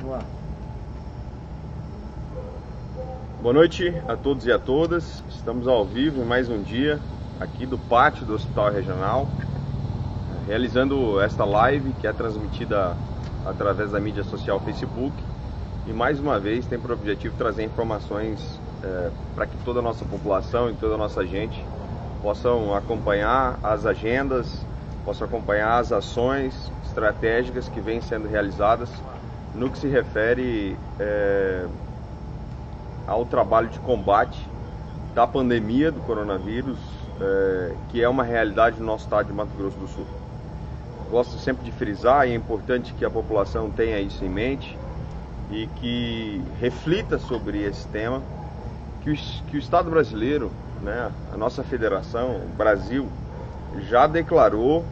Vamos lá. Boa noite a todos e a todas. Estamos ao vivo em mais um dia aqui do pátio do Hospital Regional, realizando esta live que é transmitida através da mídia social Facebook e mais uma vez tem por objetivo trazer informações para que toda a nossa população e toda a nossa gente possam acompanhar as agendas, possam acompanhar as ações estratégicas que vêm sendo realizadas no que se refere ao trabalho de combate da pandemia do coronavírus, que é uma realidade no nosso estado de Mato Grosso do Sul. Gosto sempre de frisar, e é importante que a população tenha isso em mente e que reflita sobre esse tema, que o Estado brasileiro, né, a nossa federação, o Brasil, já declarou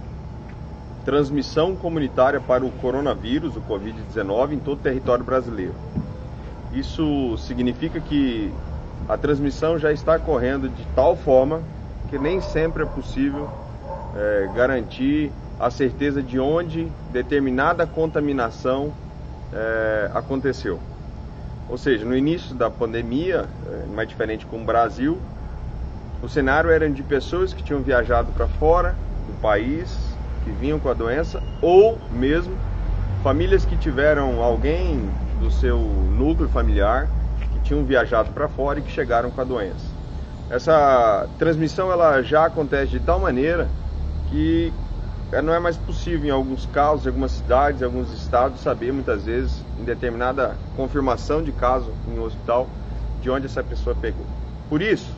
transmissão comunitária para o coronavírus, o Covid-19, em todo o território brasileiro. Isso significa que a transmissão já está ocorrendo de tal forma que nem sempre é possível garantir a certeza de onde determinada contaminação aconteceu. Ou seja, no início da pandemia, não é diferente com o Brasil, o cenário era de pessoas que tinham viajado para fora do país, que vinham com a doença, ou mesmo famílias que tiveram alguém do seu núcleo familiar que tinham viajado para fora e que chegaram com a doença. Essa transmissão ela já acontece de tal maneira que não é mais possível em alguns casos, em algumas cidades, em alguns estados, saber muitas vezes, em determinada confirmação de caso em um hospital, de onde essa pessoa pegou. Por isso,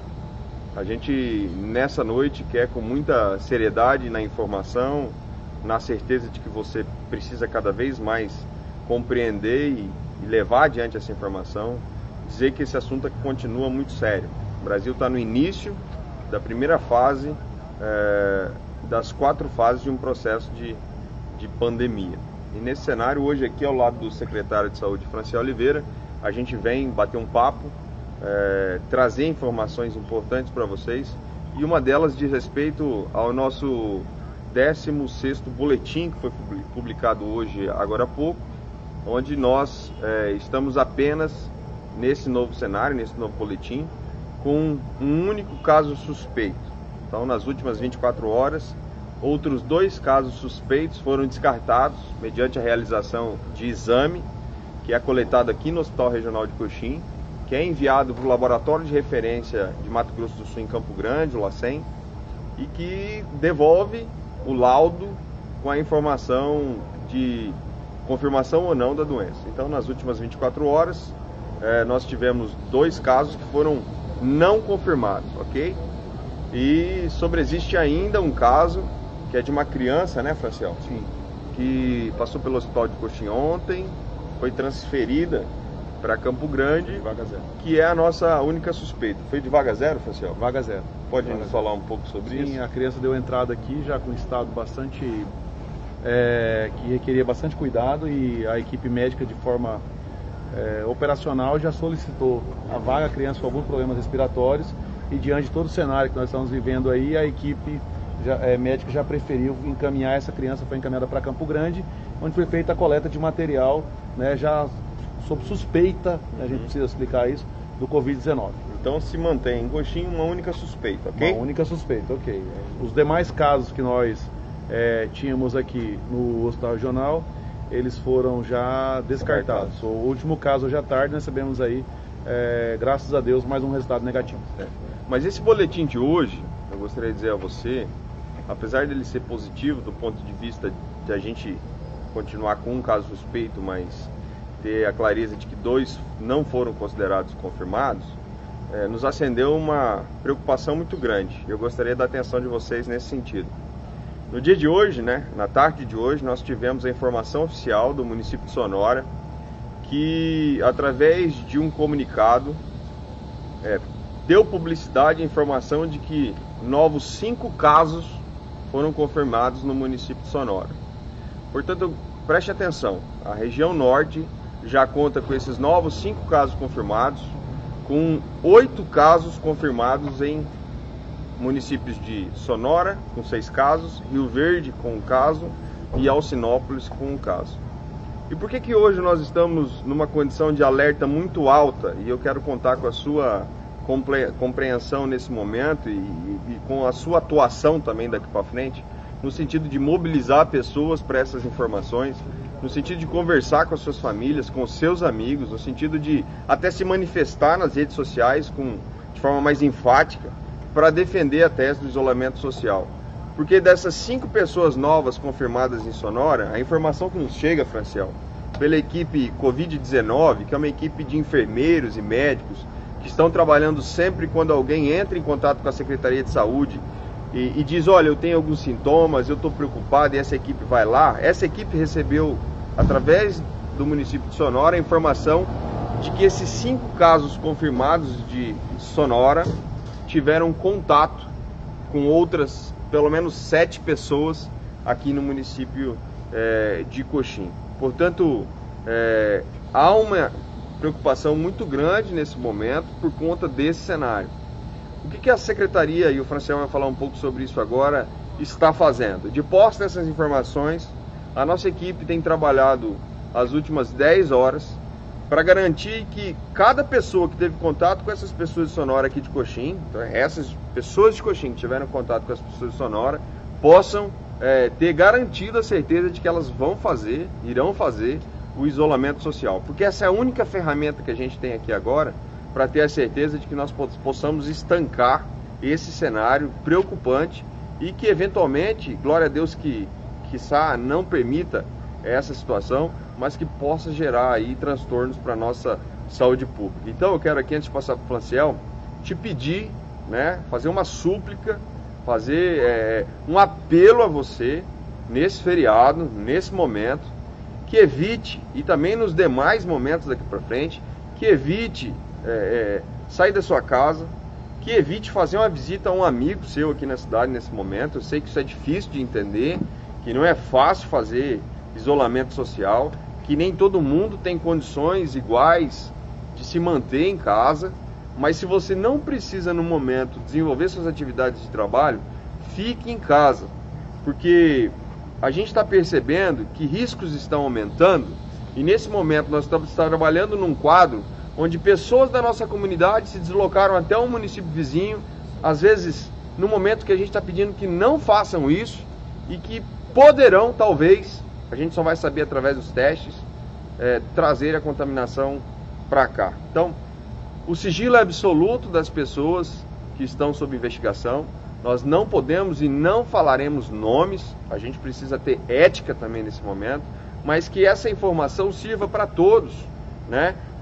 a gente nessa noite quer com muita seriedade na informação, na certeza de que você precisa cada vez mais compreender e levar adiante essa informação, dizer que esse assunto continua muito sério. O Brasil está no início da primeira fase das 4 fases de um processo de pandemia. E nesse cenário, hoje aqui ao lado do secretário de Saúde, Franciel Oliveira, a gente vem bater um papo, trazer informações importantes para vocês, e uma delas diz respeito ao nosso 16º boletim, que foi publicado hoje, agora há pouco, onde nós estamos apenas nesse novo cenário, nesse novo boletim, com um único caso suspeito. Então, nas últimas 24 horas, outros 2 casos suspeitos foram descartados mediante a realização de exame, que é coletado aqui no Hospital Regional de Coxim, que é enviado para o Laboratório de Referência de Mato Grosso do Sul em Campo Grande, o LACEN, e que devolve o laudo com a informação de confirmação ou não da doença. Então, nas últimas 24 horas, nós tivemos 2 casos que foram não confirmados, ok? E sobreexiste ainda um caso, que é de uma criança, né, Franciel? Sim. Que passou pelo Hospital de Coxim ontem, foi transferida para Campo Grande, Vaga zero. Que é a nossa única suspeita. Foi de vaga zero, Franciel? Vaga zero. Pode nos falar um pouco sobre isso? Sim, a criança deu entrada aqui já com um estado bastante... que requeria bastante cuidado, e a equipe médica de forma operacional já solicitou a vaga. A criança com alguns problemas respiratórios, e diante de todo o cenário que nós estamos vivendo aí, a equipe médica já preferiu encaminhar essa criança, foi encaminhada para Campo Grande, onde foi feita a coleta de material, né, já sob suspeita, a gente precisa explicar isso, do Covid-19. Então se mantém em Coxim uma única suspeita, ok? Uma única suspeita, ok. Os demais casos que nós tínhamos aqui no Hospital Regional, eles foram já descartados. O último caso hoje à tarde, nós sabemos aí, graças a Deus, mais um resultado negativo. Mas esse boletim de hoje, eu gostaria de dizer a você, apesar dele ser positivo do ponto de vista de a gente continuar com um caso suspeito, mas ter a clareza de que 2 não foram considerados confirmados, nos acendeu uma preocupação muito grande. Eu gostaria da atenção de vocês nesse sentido. No dia de hoje, né, na tarde de hoje, nós tivemos a informação oficial do município de Sonora, que através de um comunicado deu publicidade e informação de que novos 5 casos foram confirmados no município de Sonora. Portanto, preste atenção, a região norte já conta com esses novos 5 casos confirmados, com 8 casos confirmados em municípios de Sonora, com 6 casos, Rio Verde com 1 caso e Alcinópolis com 1 caso. E por que hoje nós estamos numa condição de alerta muito alta? E eu quero contar com a sua compreensão nesse momento e com a sua atuação também daqui para frente, no sentido de mobilizar pessoas para essas informações, no sentido de conversar com as suas famílias, com os seus amigos, no sentido de até se manifestar nas redes sociais de forma mais enfática para defender a tese do isolamento social. Porque dessas 5 pessoas novas confirmadas em Sonora, a informação que nos chega, Franciel, pela equipe Covid-19, que é uma equipe de enfermeiros e médicos, que estão trabalhando sempre quando alguém entra em contato com a Secretaria de Saúde e diz, olha, eu tenho alguns sintomas, eu estou preocupado, e essa equipe vai lá. Essa equipe recebeu, através do município de Sonora, a informação de que esses 5 casos confirmados de Sonora tiveram contato com outras, pelo menos 7 pessoas aqui no município de Coxim. Portanto, há uma preocupação muito grande nesse momento por conta desse cenário. O que a Secretaria, e o Franciel vai falar um pouco sobre isso agora, está fazendo? De posse dessas informações, a nossa equipe tem trabalhado as últimas 10 horas para garantir que cada pessoa que teve contato com essas pessoas de Sonora aqui de Coxim, então essas pessoas de Coxim que tiveram contato com as pessoas de Sonora, possam ter garantido a certeza de que elas irão fazer o isolamento social. Porque essa é a única ferramenta que a gente tem aqui agora para ter a certeza de que nós possamos estancar esse cenário preocupante e que eventualmente, glória a Deus que quiçá não permita essa situação, mas que possa gerar aí transtornos para a nossa saúde pública. Então eu quero aqui, antes de passar para o Franciel, te pedir, fazer uma súplica, fazer um apelo a você, nesse feriado, nesse momento, que evite, e também nos demais momentos daqui para frente, que evite sair da sua casa, que evite fazer uma visita a um amigo seu aqui na cidade nesse momento. Eu sei que isso é difícil de entender, que não é fácil fazer isolamento social, que nem todo mundo tem condições iguais de se manter em casa, mas se você não precisa no momento desenvolver suas atividades de trabalho, fique em casa, porque a gente está percebendo que riscos estão aumentando e nesse momento nós estamos trabalhando num quadro onde pessoas da nossa comunidade se deslocaram até um município vizinho, às vezes no momento que a gente está pedindo que não façam isso e que poderão, talvez, a gente só vai saber através dos testes, trazer a contaminação para cá. Então, o sigilo é absoluto das pessoas que estão sob investigação. Nós não podemos e não falaremos nomes, a gente precisa ter ética também nesse momento, mas que essa informação sirva para todos,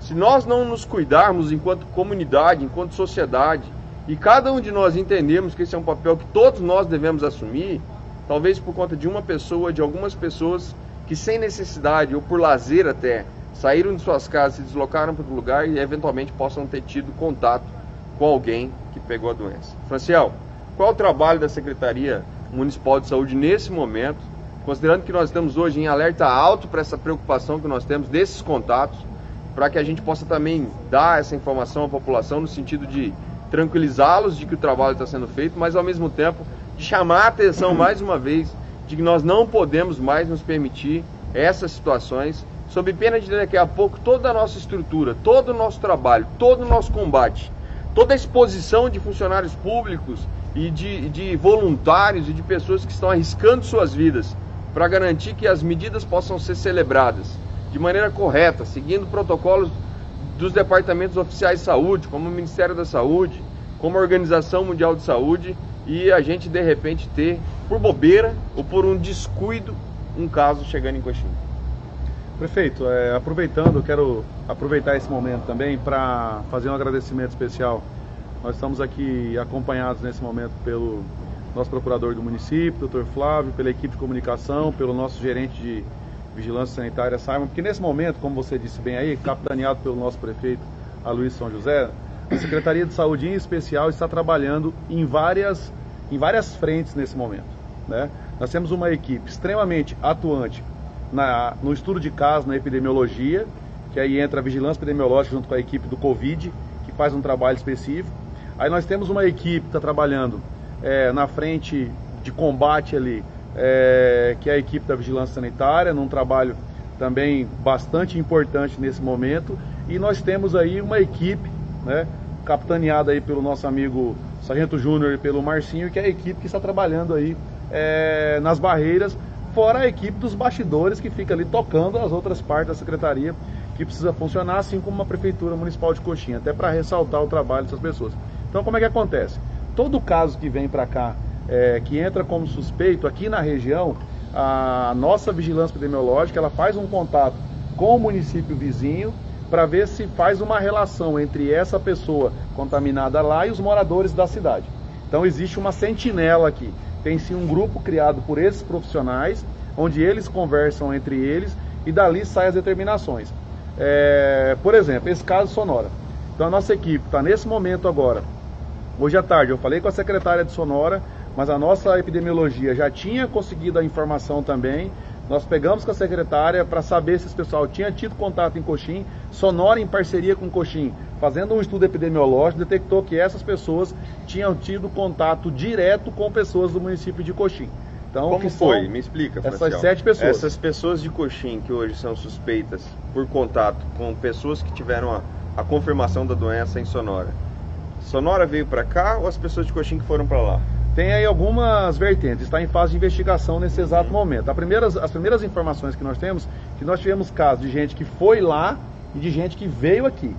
Se nós não nos cuidarmos enquanto comunidade, enquanto sociedade, e cada um de nós entendermos que esse é um papel que todos nós devemos assumir, talvez por conta de uma pessoa, de algumas pessoas que sem necessidade ou por lazer até, saíram de suas casas, se deslocaram para outro lugar e eventualmente possam ter tido contato com alguém que pegou a doença. Franciel, qual é o trabalho da Secretaria Municipal de Saúde nesse momento, considerando que nós estamos hoje em alerta alto para essa preocupação que nós temos desses contatos, para que a gente possa também dar essa informação à população no sentido de tranquilizá-los de que o trabalho está sendo feito, mas ao mesmo tempo de chamar a atenção mais uma vez de que nós não podemos mais nos permitir essas situações, sob pena de daqui a pouco toda a nossa estrutura, todo o nosso trabalho, todo o nosso combate, toda a exposição de funcionários públicos e de voluntários e de pessoas que estão arriscando suas vidas para garantir que as medidas possam ser celebradas de maneira correta, seguindo protocolos dos departamentos oficiais de saúde, como o Ministério da Saúde, como a Organização Mundial de Saúde, e a gente de repente ter, por bobeira ou por um descuido, um caso chegando em Coxim. Prefeito, aproveitando, eu quero aproveitar esse momento também para fazer um agradecimento especial. Nós estamos aqui acompanhados nesse momento pelo nosso procurador do município, Dr. Flávio, pela equipe de comunicação, pelo nosso gerente de Vigilância Sanitária, Simon, porque nesse momento, como você disse bem aí, capitaneado pelo nosso prefeito Aloysio São José, a Secretaria de Saúde em especial está trabalhando em várias frentes nesse momento, Nós temos uma equipe extremamente atuante no estudo de casos, na epidemiologia, que aí entra a vigilância epidemiológica junto com a equipe do Covid, que faz um trabalho específico. Aí nós temos uma equipe que está trabalhando na frente de combate ali, que é a equipe da vigilância sanitária, num trabalho também bastante importante nesse momento, e nós temos aí uma equipe, né, capitaneada aí pelo nosso amigo Sargento Júnior e pelo Marcinho, que é a equipe que está trabalhando aí nas barreiras, fora a equipe dos bastidores que fica ali tocando as outras partes da secretaria que precisa funcionar, assim como a Prefeitura Municipal de Coxim, até para ressaltar o trabalho dessas pessoas. Então, como é que acontece? Todo caso que vem para cá, que entra como suspeito aqui na região, a nossa vigilância epidemiológica, ela faz um contato com o município vizinho para ver se faz uma relação entre essa pessoa contaminada lá e os moradores da cidade. Então existe uma sentinela aqui, tem sim um grupo criado por esses profissionais, onde eles conversam entre eles e dali saem as determinações. Por exemplo, esse caso Sonora. Então a nossa equipe está nesse momento agora, hoje à tarde eu falei com a secretária de Sonora, mas a nossa epidemiologia já tinha conseguido a informação também. Nós pegamos com a secretária para saber se esse pessoal tinha tido contato em Coxim. Sonora, em parceria com Coxim, fazendo um estudo epidemiológico, detectou que essas pessoas tinham tido contato direto com pessoas do município de Coxim. Então, como foi? Me explica, Franciel. Essas 7 pessoas. Essas pessoas de Coxim que hoje são suspeitas por contato com pessoas que tiveram a confirmação da doença em Sonora. Sonora veio para cá ou as pessoas de Coxim que foram para lá? Tem aí algumas vertentes, está em fase de investigação nesse exato momento. As primeiras informações que nós temos, que nós tivemos casos de gente que foi lá e de gente que veio aqui.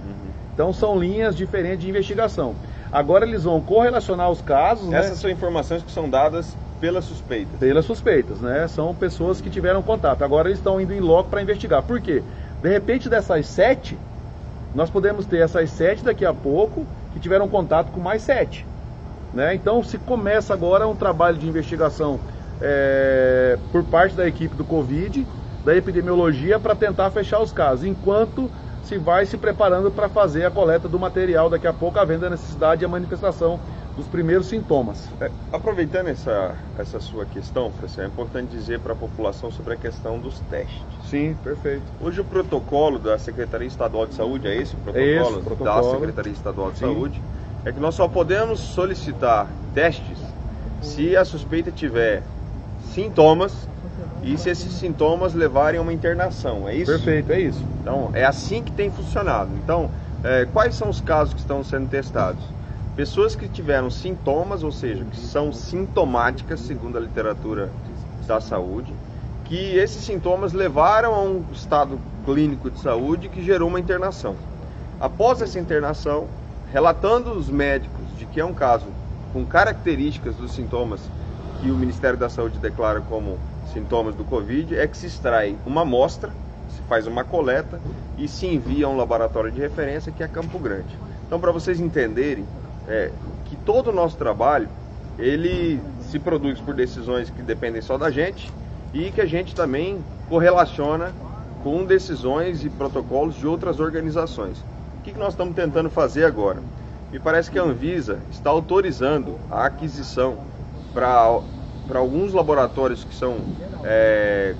Então são linhas diferentes de investigação. Agora eles vão correlacionar os casos. Essas são informações que são dadas pelas suspeitas. Pelas suspeitas, né? São pessoas que tiveram contato. Agora eles estão indo em loco para investigar. Por quê? De repente dessas 7, nós podemos ter essas 7 daqui a pouco que tiveram contato com mais 7. Né? Então se começa agora um trabalho de investigação por parte da equipe do Covid, da epidemiologia, para tentar fechar os casos, enquanto se vai se preparando para fazer a coleta do material, daqui a pouco havendo a necessidade e a manifestação dos primeiros sintomas. Aproveitando essa sua questão, Franciel, é importante dizer para a população sobre a questão dos testes. Sim, perfeito. Hoje o protocolo da Secretaria Estadual de Saúde, é esse o protocolo, da Secretaria Estadual de Saúde, é que nós só podemos solicitar testes se a suspeita tiver sintomas e se esses sintomas levarem a uma internação, é isso? Perfeito, é isso. Então, é assim que tem funcionado. Então, quais são os casos que estão sendo testados? Pessoas que tiveram sintomas, ou seja, que são sintomáticas, segundo a literatura da saúde, que esses sintomas levaram a um estado clínico de saúde que gerou uma internação. Após essa internação, relatando os médicos de que é um caso com características dos sintomas que o Ministério da Saúde declara como sintomas do Covid, é que se extrai uma amostra, se faz uma coleta e se envia a um laboratório de referência, que é Campo Grande. Então, para vocês entenderem, que todo o nosso trabalho, ele se produz por decisões que dependem só da gente e que a gente também correlaciona com decisões e protocolos de outras organizações. O que nós estamos tentando fazer agora? Me parece que a Anvisa está autorizando a aquisição para alguns laboratórios que são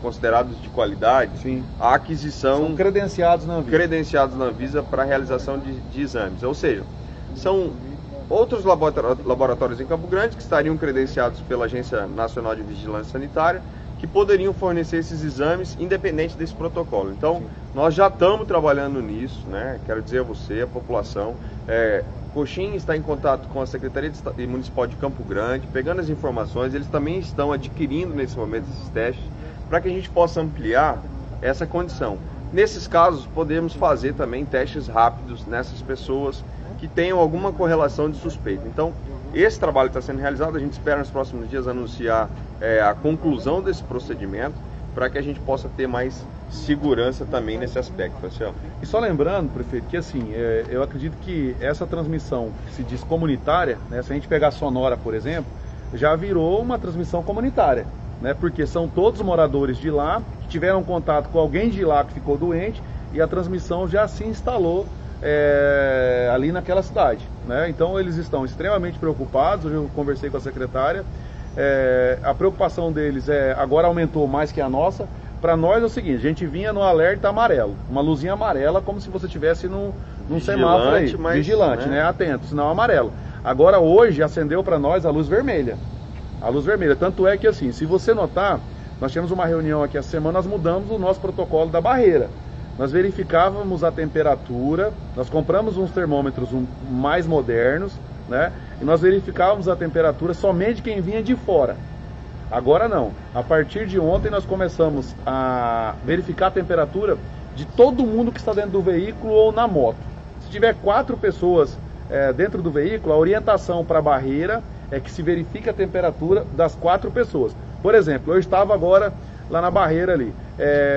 considerados de qualidade. Sim. A aquisição... São credenciados na Anvisa. Credenciados na Anvisa para a realização de exames. Ou seja, são outros laboratórios em Campo Grande que estariam credenciados pela Agência Nacional de Vigilância Sanitária, que poderiam fornecer esses exames independente desse protocolo. Então, nós já estamos trabalhando nisso, né? Quero dizer a você, a população, Coxim está em contato com a Secretaria Municipal de Campo Grande, pegando as informações, eles também estão adquirindo nesse momento esses testes, para que a gente possa ampliar essa condição. Nesses casos, podemos fazer também testes rápidos nessas pessoas que tenham alguma correlação de suspeita. Então, esse trabalho está sendo realizado, a gente espera nos próximos dias anunciar a conclusão desse procedimento, para que a gente possa ter mais segurança também nesse aspecto, Franciel. E só lembrando, prefeito, que assim, eu acredito que essa transmissão que se diz comunitária, né, se a gente pegar Sonora, por exemplo, já virou uma transmissão comunitária, né, porque são todos moradores de lá, que tiveram contato com alguém de lá que ficou doente, e a transmissão já se instalou ali naquela cidade, né? Então eles estão extremamente preocupados. Hoje eu conversei com a secretária, a preocupação deles agora aumentou mais que a nossa. Para nós é o seguinte, a gente vinha no alerta amarelo, uma luzinha amarela, como se você estivesse num semáforo aí, vigilante, né? Atento, sinal amarelo. Agora hoje acendeu para nós a luz vermelha, tanto é que assim, se você notar, nós tivemos uma reunião aqui essa semana, nós mudamos o nosso protocolo da barreira. Nós verificávamos a temperatura, nós compramos uns termômetros mais modernos, né? E nós verificávamos a temperatura somente quem vinha de fora. Agora não. A partir de ontem nós começamos a verificar a temperatura de todo mundo que está dentro do veículo ou na moto. Se tiver 4 pessoas dentro do veículo, a orientação para a barreira é que se verifique a temperatura das 4 pessoas. Por exemplo, eu estava agora lá na barreira ali.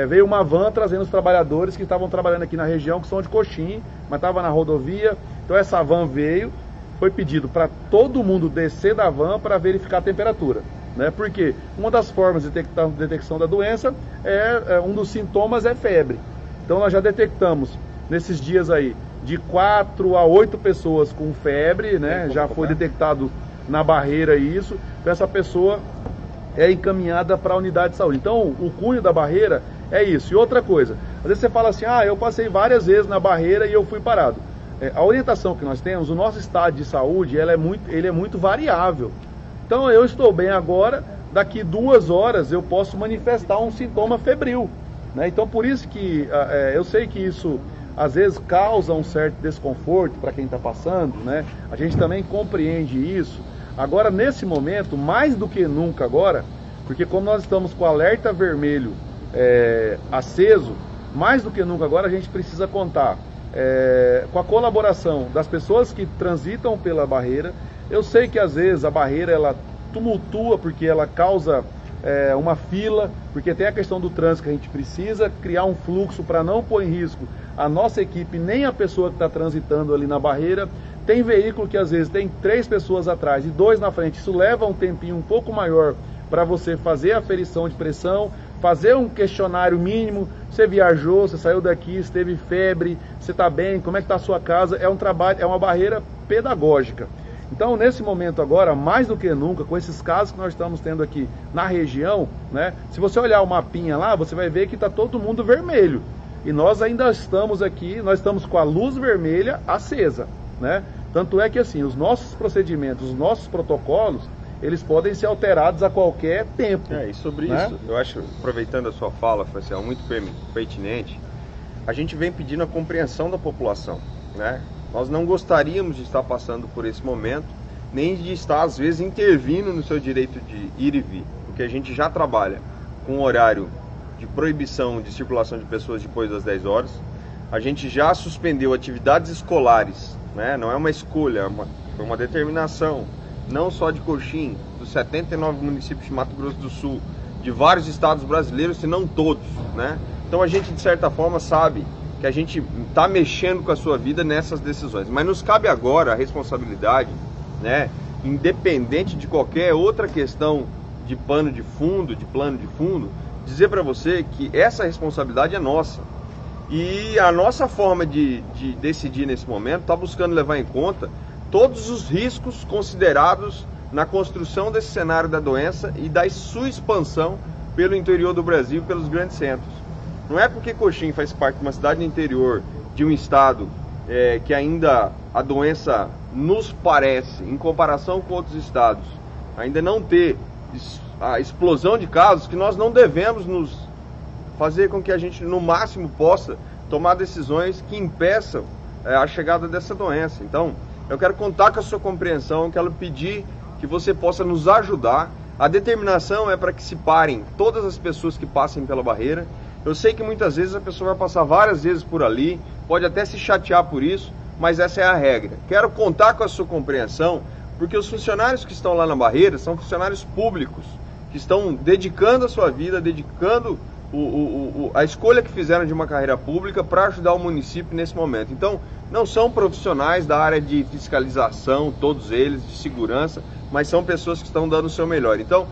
Veio uma van trazendo os trabalhadores que estavam trabalhando aqui na região, que são de Coxim, mas estava na rodovia. Então essa van veio, foi pedido para todo mundo descer da van para verificar a temperatura, né? Porque uma das formas de detecção da doença um dos sintomas é febre. Então nós já detectamos nesses dias aí de 4 a 8 pessoas com febre, né? Já foi detectado na barreira isso. Então essa pessoa é encaminhada para a unidade de saúde. Então o cunho da barreira é isso. E outra coisa, às vezes você fala assim, eu passei várias vezes na barreira e eu fui parado. A orientação que nós temos, o nosso estado de saúde, ele é muito variável. Então eu estou bem agora, daqui 2 horas eu posso manifestar um sintoma febril, né? Então por isso que eu sei que isso às vezes causa um certo desconforto para quem está passando, né? A gente também compreende isso. Agora nesse momento, mais do que nunca agora, porque como nós estamos com o alerta vermelho aceso, mais do que nunca agora a gente precisa contar com a colaboração das pessoas que transitam pela barreira. Eu sei que às vezes a barreira ela tumultua porque ela causa uma fila, porque tem a questão do trânsito que a gente precisa criar um fluxo para não pôr em risco a nossa equipe, nem a pessoa que está transitando ali na barreira. Tem veículo que às vezes tem 3 pessoas atrás e 2 na frente, isso leva um tempinho um pouco maior para você fazer a aferição de pressão, fazer um questionário mínimo, você viajou, você saiu daqui, você teve febre, você está bem, como é que está a sua casa, é um trabalho, é uma barreira pedagógica. Então, nesse momento agora, mais do que nunca, com esses casos que nós estamos tendo aqui na região, né, se você olhar o mapinha lá, você vai ver que está todo mundo vermelho. E nós ainda estamos aqui, nós estamos com a luz vermelha acesa, né? Tanto é que assim, os nossos procedimentos, os nossos protocolos, eles podem ser alterados a qualquer tempo. E sobre né? isso, eu acho, aproveitando a sua fala, Franciel, muito pertinente, a gente vem pedindo a compreensão da população, né? Nós não gostaríamos de estar passando por esse momento, nem de estar, às vezes, intervindo no seu direito de ir e vir, porque a gente já trabalha com um horário de proibição de circulação de pessoas depois das 10 horas, a gente já suspendeu atividades escolares, né? Não é uma escolha, foi uma determinação, não só de Coxim, dos 79 municípios de Mato Grosso do Sul, de vários estados brasileiros, se não todos, né? Então a gente, de certa forma, sabe que a gente está mexendo com a sua vida nessas decisões, mas nos cabe agora a responsabilidade, né, independente de qualquer outra questão de plano de fundo, dizer para você que essa responsabilidade é nossa. E a nossa forma de decidir nesse momento está buscando levar em conta todos os riscos considerados na construção desse cenário da doença e da sua expansão pelo interior do Brasil e pelos grandes centros. Não é porque Coxim faz parte de uma cidade do interior, de um estado que ainda a doença nos parece, em comparação com outros estados, ainda não ter a explosão de casos, que nós não devemos nos fazer com que a gente, no máximo, possa tomar decisões que impeçam a chegada dessa doença. Então, eu quero contar com a sua compreensão, eu quero pedir que você possa nos ajudar. A determinação é para que se parem todas as pessoas que passem pela barreira. Eu sei que muitas vezes a pessoa vai passar várias vezes por ali, pode até se chatear por isso, mas essa é a regra. Quero contar com a sua compreensão, porque os funcionários que estão lá na barreira são funcionários públicos, que estão dedicando a sua vida, dedicando a escolha que fizeram de uma carreira pública para ajudar o município nesse momento. Então, não são profissionais da área de fiscalização, todos eles, de segurança, mas são pessoas que estão dando o seu melhor. Então,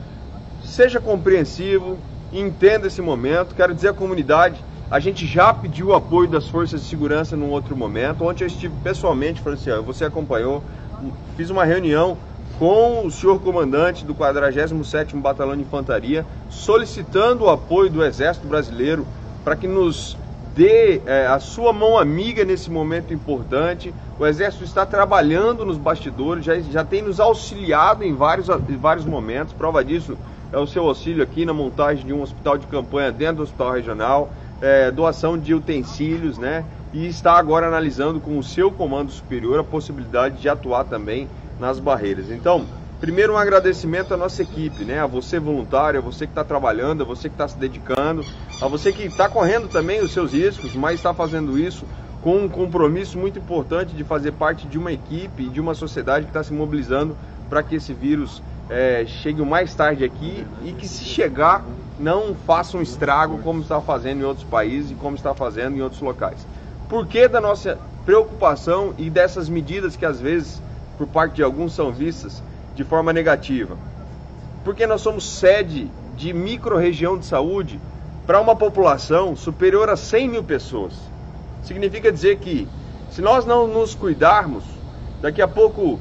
seja compreensivo, entenda esse momento. Quero dizer à comunidade, a gente já pediu o apoio das forças de segurança num outro momento. Ontem eu estive pessoalmente, Franciel, você acompanhou, fiz uma reunião com o senhor comandante do 47º Batalhão de Infantaria, solicitando o apoio do Exército Brasileiro para que nos dê a sua mão amiga nesse momento importante. O Exército está trabalhando nos bastidores, já tem nos auxiliado em vários momentos. Prova disso, o seu auxílio aqui na montagem de um hospital de campanha dentro do hospital regional, doação de utensílios, né? E está agora analisando com o seu comando superior a possibilidade de atuar também nas barreiras. Então, primeiro um agradecimento à nossa equipe, né? A você voluntário, a você que está trabalhando, a você que está se dedicando, a você que está correndo também os seus riscos, mas está fazendo isso com um compromisso muito importante de fazer parte de uma equipe e de uma sociedade que está se mobilizando para que esse vírus chegue o mais tarde aqui e que, se chegar, não faça um estrago como está fazendo em outros países e como está fazendo em outros locais. Por que da nossa preocupação e dessas medidas que às vezes por parte de alguns são vistas de forma negativa? Porque nós somos sede de micro-região de saúde para uma população superior a 100 mil pessoas. Significa dizer que, se nós não nos cuidarmos, daqui a pouco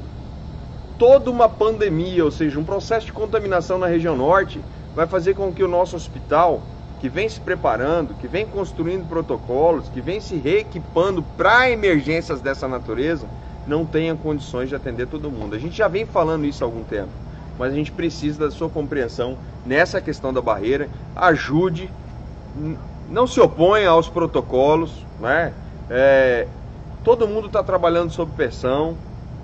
toda uma pandemia, ou seja, um processo de contaminação na região norte, vai fazer com que o nosso hospital, que vem se preparando, que vem construindo protocolos, que vem se reequipando para emergências dessa natureza, não tenha condições de atender todo mundo. A gente já vem falando isso há algum tempo, mas a gente precisa da sua compreensão nessa questão da barreira. Ajude, não se oponha aos protocolos, né? Todo mundo está trabalhando sob pressão,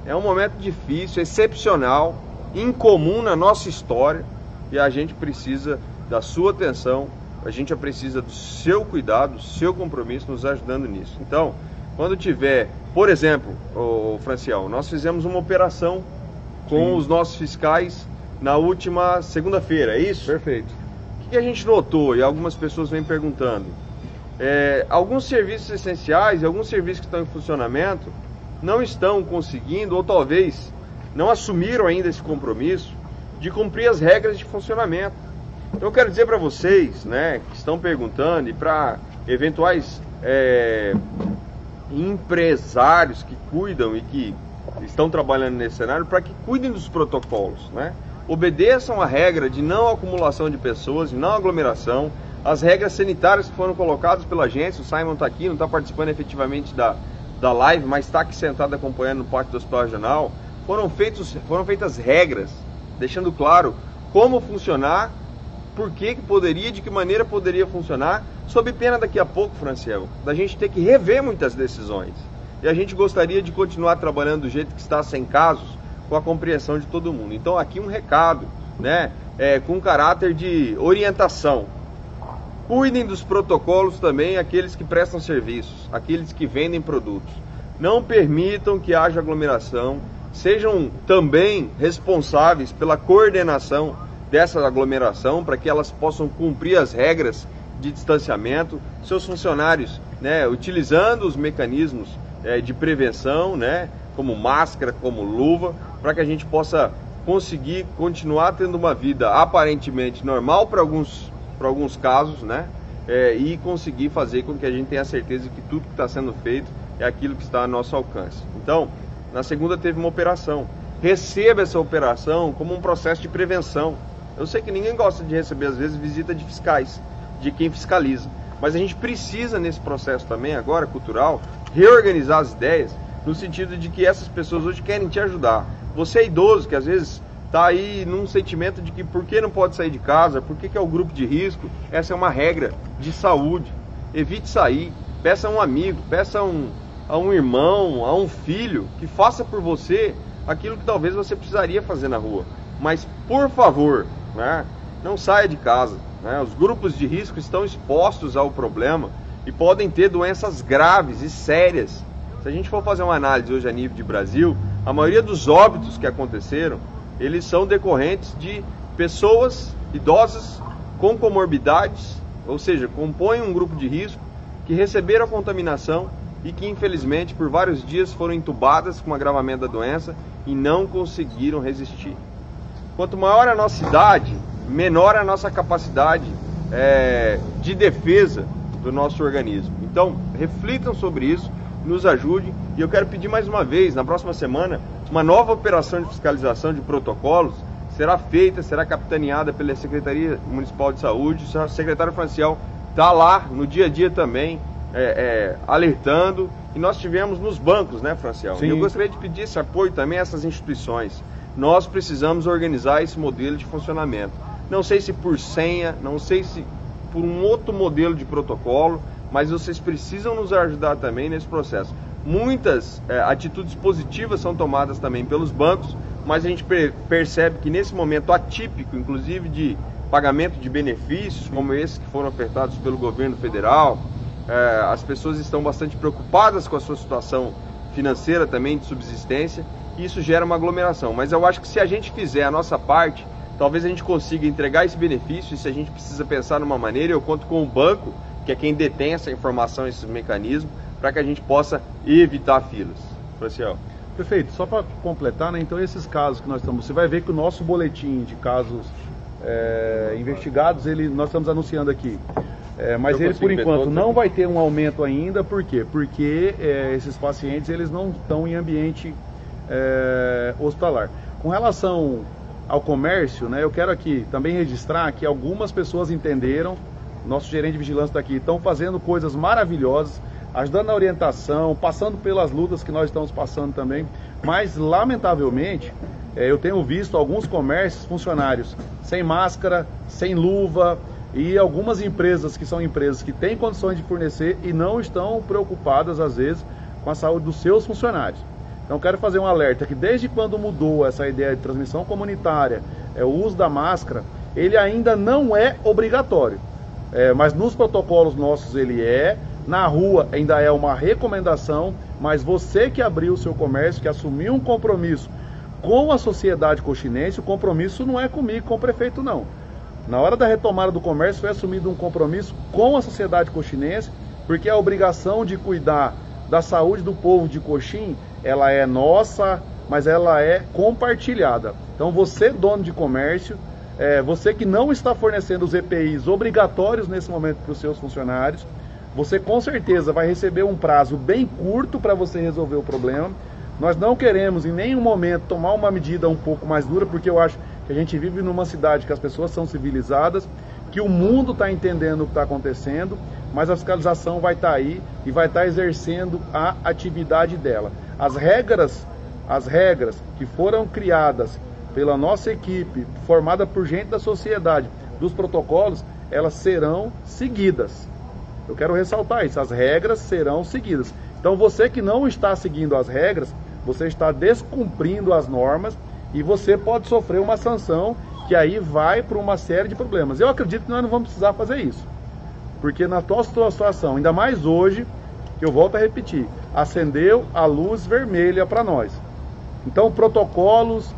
é um momento difícil, excepcional, incomum na nossa história, e a gente precisa da sua atenção, a gente precisa do seu cuidado, do seu compromisso nos ajudando nisso. Então, quando tiver, por exemplo, Franciel, nós fizemos uma operação com os nossos fiscais na última segunda-feira, é isso? Perfeito. O que a gente notou, e algumas pessoas vêm perguntando, alguns serviços essenciais, alguns serviços que estão em funcionamento, não estão conseguindo, ou talvez não assumiram ainda esse compromisso de cumprir as regras de funcionamento. Então eu quero dizer para vocês, né, que estão perguntando, e para eventuais empresários que cuidam e que estão trabalhando nesse cenário, para que cuidem dos protocolos, né? Obedeçam a regra de não acumulação de pessoas, de não aglomeração, as regras sanitárias que foram colocadas pela agência. O Simon está aqui, não está participando efetivamente da live, mas está aqui sentado acompanhando no pátio do Hospital Regional. Foram feitas regras, deixando claro como funcionar, por que poderia, de que maneira poderia funcionar, sob pena daqui a pouco, Franciel, da gente ter que rever muitas decisões. E a gente gostaria de continuar trabalhando do jeito que está, sem casos, com a compreensão de todo mundo. Então aqui um recado, né, com caráter de orientação. Cuidem dos protocolos também aqueles que prestam serviços, aqueles que vendem produtos. Não permitam que haja aglomeração, sejam também responsáveis pela coordenação dessa aglomeração, para que elas possam cumprir as regras de distanciamento, seus funcionários, né, utilizando os mecanismos de prevenção, né, como máscara, como luva, para que a gente possa conseguir continuar tendo uma vida aparentemente normal para alguns casos, né, e conseguir fazer com que a gente tenha certeza que tudo que está sendo feito é aquilo que está a nosso alcance. Então, na segunda teve uma operação. Receba essa operação como um processo de prevenção. Eu sei que ninguém gosta de receber, às vezes, visita de fiscais, de quem fiscaliza. Mas a gente precisa, nesse processo também, agora, cultural, reorganizar as ideias, no sentido de que essas pessoas hoje querem te ajudar. Você é idoso, que às vezes está aí num sentimento de que por que não pode sair de casa, por que é o grupo de risco, essa é uma regra de saúde. Evite sair, peça a um amigo, peça a um irmão, a um filho, que faça por você aquilo que talvez você precisaria fazer na rua. Mas, por favor, né, não saia de casa, né? Os grupos de risco estão expostos ao problema e podem ter doenças graves e sérias. Se a gente for fazer uma análise hoje a nível de Brasil, a maioria dos óbitos que aconteceram, eles são decorrentes de pessoas idosas com comorbidades, ou seja, compõem um grupo de risco, que receberam a contaminação e que infelizmente por vários dias foram entubadas com agravamento da doença e não conseguiram resistir. Quanto maior a nossa idade, menor a nossa capacidade de defesa do nosso organismo. Então, reflitam sobre isso, nos ajudem. E eu quero pedir mais uma vez, na próxima semana, uma nova operação de fiscalização de protocolos será feita, será capitaneada pela Secretaria Municipal de Saúde. O secretário Franciel está lá no dia a dia também, alertando. E nós tivemos nos bancos, né, Franciel? E eu gostaria de pedir esse apoio também a essas instituições. Nós precisamos organizar esse modelo de funcionamento. não sei se por senha, não sei se por um outro modelo de protocolo, mas vocês precisam nos ajudar também nesse processo. Muitas atitudes positivas são tomadas também pelos bancos, mas a gente percebe que nesse momento atípico, inclusive de pagamento de benefícios, como esses que foram ofertados pelo governo federal, as pessoas estão bastante preocupadas com a sua situação financeira também, de subsistência, e isso gera uma aglomeração. Mas eu acho que se a gente fizer a nossa parte, talvez a gente consiga entregar esse benefício, e se a gente precisa pensar numa maneira, eu conto com o banco, que é quem detém essa informação, esses mecanismos, para que a gente possa evitar filas. Franciel. Perfeito, só para completar, né, então esses casos que nós estamos, você vai ver que o nosso boletim de casos investigados, nós estamos anunciando aqui, mas ele por enquanto não vai ter um aumento ainda, por quê? Porque esses pacientes eles não estão em ambiente hospitalar. Com relação ao comércio, né, eu quero aqui também registrar que algumas pessoas entenderam, nosso gerente de vigilância está aqui, estão fazendo coisas maravilhosas, ajudando na orientação, passando pelas lutas que nós estamos passando também, mas lamentavelmente eu tenho visto alguns comércios, funcionários sem máscara, sem luva, e algumas empresas que são empresas que têm condições de fornecer e não estão preocupadas às vezes com a saúde dos seus funcionários. Então quero fazer um alerta que desde quando mudou essa ideia de transmissão comunitária, o uso da máscara, ele ainda não é obrigatório, mas nos protocolos nossos ele na rua ainda é uma recomendação, mas você que abriu o seu comércio, que assumiu um compromisso com a sociedade coxinense, o compromisso não é comigo, com o prefeito não. Na hora da retomada do comércio foi assumido um compromisso com a sociedade coxinense, porque a obrigação de cuidar da saúde do povo de Coxim, ela é nossa, mas ela é compartilhada. Então você, dono de comércio, você que não está fornecendo os EPIs obrigatórios nesse momento para os seus funcionários, você com certeza vai receber um prazo bem curto para você resolver o problema. Nós não queremos em nenhum momento tomar uma medida um pouco mais dura, porque eu acho que a gente vive numa cidade que as pessoas são civilizadas, que o mundo está entendendo o que está acontecendo, mas a fiscalização vai estar aí e vai estar exercendo a atividade dela. As regras que foram criadas pela nossa equipe, formada por gente da sociedade, dos protocolos, elas serão seguidas. Eu quero ressaltar isso, as regras serão seguidas. Então você que não está seguindo as regras, você está descumprindo as normas e você pode sofrer uma sanção que aí vai para uma série de problemas. Eu acredito que nós não vamos precisar fazer isso, porque na atual situação, ainda mais hoje, que eu volto a repetir, acendeu a luz vermelha para nós. Então protocolos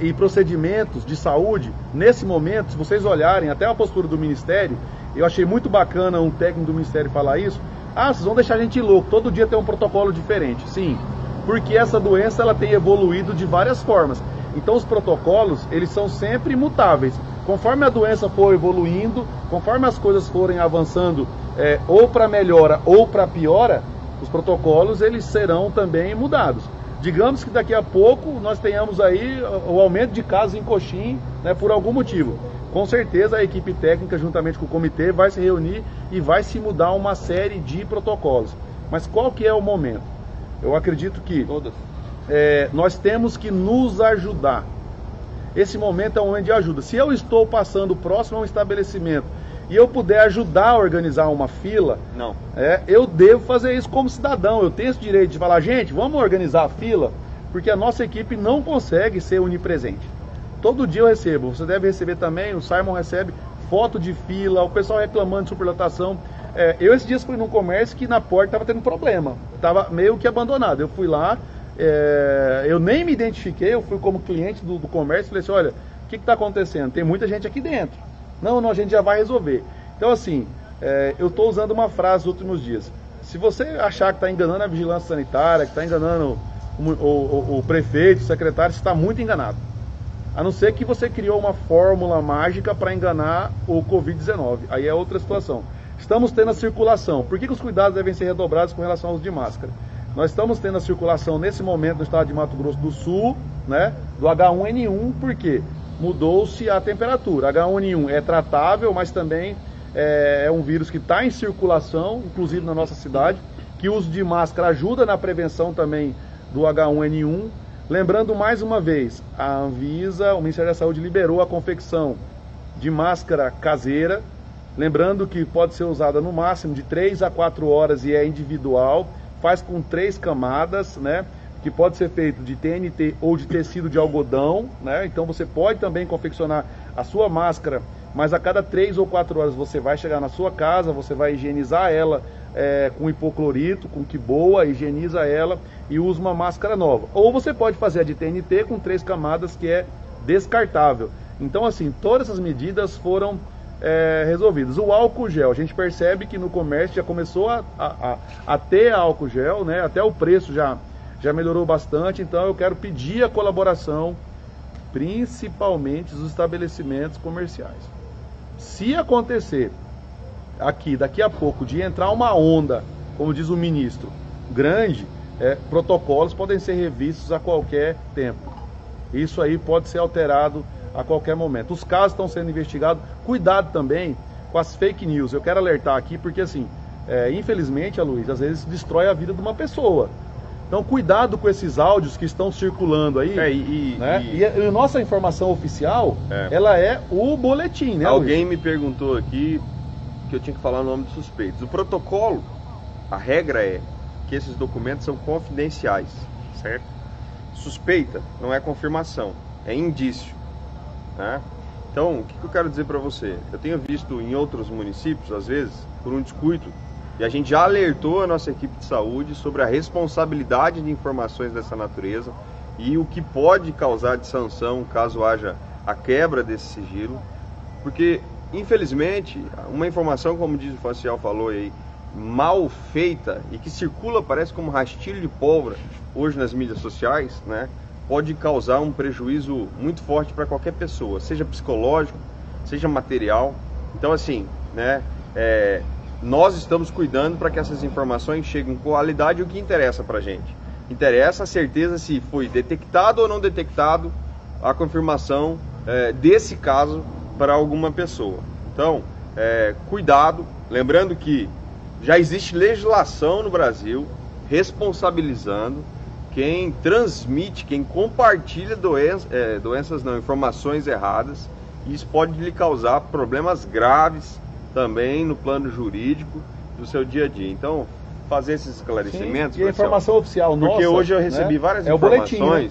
e procedimentos de saúde, nesse momento, se vocês olharem até a postura do Ministério, eu achei muito bacana um técnico do Ministério falar isso. Vocês vão deixar a gente louco, todo dia tem um protocolo diferente. Sim, porque essa doença ela tem evoluído de várias formas. Então os protocolos, eles são sempre mutáveis. Conforme a doença for evoluindo, conforme as coisas forem avançando, ou para melhora ou para piora, os protocolos eles serão também mudados. Digamos que daqui a pouco nós tenhamos aí o aumento de casos em Coxim, né, por algum motivo. Com certeza a equipe técnica, juntamente com o comitê, vai se reunir e vai se mudar uma série de protocolos. Mas qual que é o momento? Eu acredito que nós temos que nos ajudar. Esse momento é um momento de ajuda. Se eu estou passando próximo a um estabelecimento e eu puder ajudar a organizar uma fila, eu devo fazer isso como cidadão. Eu tenho esse direito de falar, gente, vamos organizar a fila, porque a nossa equipe não consegue ser onipresente. Todo dia eu recebo, você deve receber também, o Simon recebe foto de fila, o pessoal reclamando de superlotação. Eu esses dias fui num comércio que na porta estava tendo problema, estava meio que abandonado. Eu fui lá, eu nem me identifiquei, eu fui como cliente do comércio e falei assim, olha, o que está acontecendo? Tem muita gente aqui dentro. Não, a gente já vai resolver. Então assim, eu estou usando uma frase nos últimos dias. Se você achar que está enganando a vigilância sanitária, que está enganando o prefeito, o secretário, você está muito enganado. A não ser que você criou uma fórmula mágica para enganar o Covid-19. Aí é outra situação. Estamos tendo a circulação. Por que os cuidados devem ser redobrados com relação ao uso de máscara? Nós estamos tendo a circulação nesse momento no estado de Mato Grosso do Sul, né, do H1N1, por quê? Mudou-se a temperatura. H1N1 é tratável, mas também é um vírus que está em circulação, inclusive na nossa cidade, que o uso de máscara ajuda na prevenção também do H1N1, Lembrando mais uma vez, a Anvisa, o Ministério da Saúde liberou a confecção de máscara caseira, lembrando que pode ser usada no máximo de 3 a 4 horas e é individual, faz com 3 camadas, né? Que pode ser feito de TNT ou de tecido de algodão, né? Então você pode também confeccionar a sua máscara, mas a cada 3 ou 4 horas você vai chegar na sua casa, você vai higienizar ela com hipoclorito, com que boa, higieniza ela e usa uma máscara nova. Ou você pode fazer a de TNT com 3 camadas, que é descartável. Então, assim, todas essas medidas foram resolvidas. O álcool gel, a gente percebe que no comércio já começou a ter álcool gel, né? Até o preço já melhorou bastante. Então eu quero pedir a colaboração, principalmente dos estabelecimentos comerciais. Se acontecer aqui, daqui a pouco, de entrar uma onda, como diz o ministro, grande, protocolos podem ser revistos a qualquer tempo. Isso aí pode ser alterado a qualquer momento. Os casos estão sendo investigados. Cuidado também com as fake news. Eu quero alertar aqui porque, assim, infelizmente, Aloysio, às vezes destrói a vida de uma pessoa. Então, cuidado com esses áudios que estão circulando aí. E a nossa informação oficial, ela é o boletim, né, Alguém me perguntou aqui que eu tinha que falar o nome dos suspeitos. O protocolo, a regra é que esses documentos são confidenciais, certo? Suspeita não é confirmação, é indício, né? Então, o que eu quero dizer para você? Eu tenho visto em outros municípios, às vezes, por um descuido, e a gente já alertou a nossa equipe de saúde sobre a responsabilidade de informações dessa natureza e o que pode causar de sanção caso haja a quebra desse sigilo, porque, infelizmente, uma informação, como diz o Facial falou aí, mal feita e que circula, parece como rastilho de pólvora hoje nas mídias sociais, né, pode causar um prejuízo muito forte para qualquer pessoa, seja psicológico, seja material. Então, assim, né, nós estamos cuidando para que essas informações cheguem com qualidade. O que interessa para a gente? Interessa a certeza se foi detectado ou não detectado a confirmação desse caso para alguma pessoa. Então, cuidado, lembrando que já existe legislação no Brasil responsabilizando quem transmite, quem compartilha informações erradas, e isso pode lhe causar problemas graves também no plano jurídico do seu dia a dia. Então, fazer esses esclarecimentos. Sim, e a informação oficial nossa, porque hoje eu recebi várias informações, boletim, né?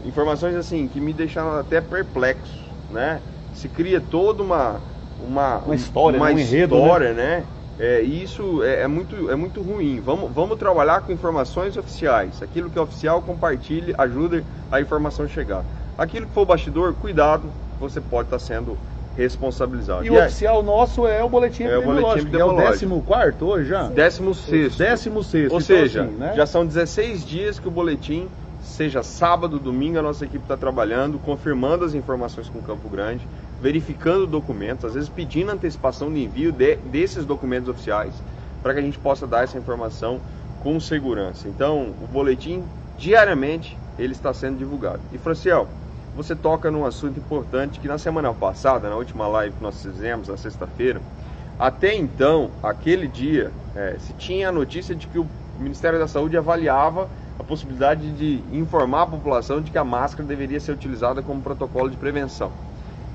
Informações assim que me deixaram até perplexo, né? Se cria toda uma história, uma um enredo, né? E isso é muito ruim. Vamos trabalhar com informações oficiais. Aquilo que é oficial, compartilhe, ajude a informação chegar. Aquilo que for bastidor, cuidado, você pode estar sendo responsabilizado. E o oficial nosso é o boletim epidemiológico, é o 14º hoje já? 16º. 16º. Ou seja, assim, né? Já são 16 dias que o boletim, seja sábado, domingo, a nossa equipe está trabalhando, confirmando as informações com Campo Grande, verificando documentos, às vezes pedindo antecipação de envio desses documentos oficiais, para que a gente possa dar essa informação com segurança. Então, o boletim, diariamente, ele está sendo divulgado. E, Franciel, você toca num assunto importante que na semana passada, na última live que nós fizemos, na sexta-feira, até então, aquele dia, se tinha a notícia de que o Ministério da Saúde avaliava a possibilidade de informar a população de que a máscara deveria ser utilizada como protocolo de prevenção.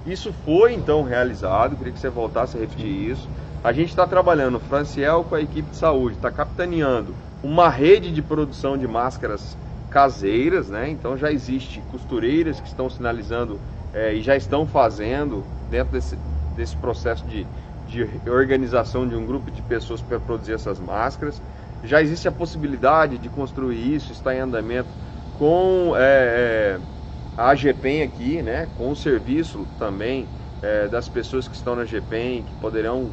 Isso foi então realizado, queria que você voltasse a repetir isso. A gente está trabalhando, o Franciel com a equipe de saúde, está capitaneando uma rede de produção de máscaras caseiras, né? Então já existe costureiras que estão sinalizando e já estão fazendo dentro desse processo de organização de um grupo de pessoas para produzir essas máscaras. Já existe a possibilidade de construir isso, está em andamento com a AGPEM aqui, né? Com o serviço também das pessoas que estão na AGPEM, que poderão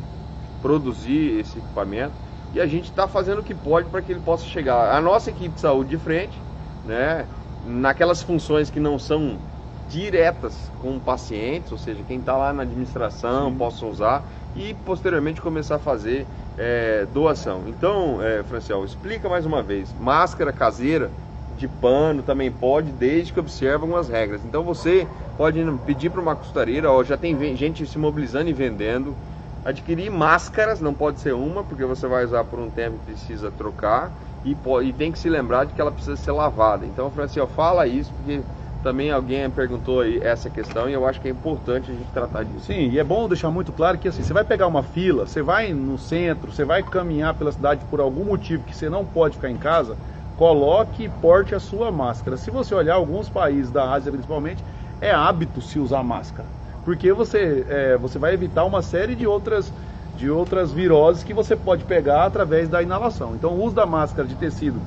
produzir esse equipamento. E a gente está fazendo o que pode para que ele possa chegar. A nossa equipe de saúde de frente, né, naquelas funções que não são diretas com pacientes, ou seja, quem está lá na administração possa usar e posteriormente começar a fazer doação. Então, Franciel, explica mais uma vez. Máscara caseira de pano também pode, desde que observe algumas regras. Então você pode pedir para uma costureira, já tem gente se mobilizando e vendendo, adquirir máscaras, não pode ser uma, porque você vai usar por um tempo e precisa trocar. e tem que se lembrar de que ela precisa ser lavada. Então, Francisco, fala isso, porque também alguém perguntou aí essa questão e eu acho que é importante a gente tratar disso. Sim, e é bom deixar muito claro que assim, você vai pegar uma fila, você vai no centro, você vai caminhar pela cidade por algum motivo que você não pode ficar em casa, coloque e porte a sua máscara. Se você olhar alguns países da Ásia principalmente, é hábito se usar máscara, porque você vai evitar uma série de outras viroses que você pode pegar através da inalação. Então o uso da máscara de tecido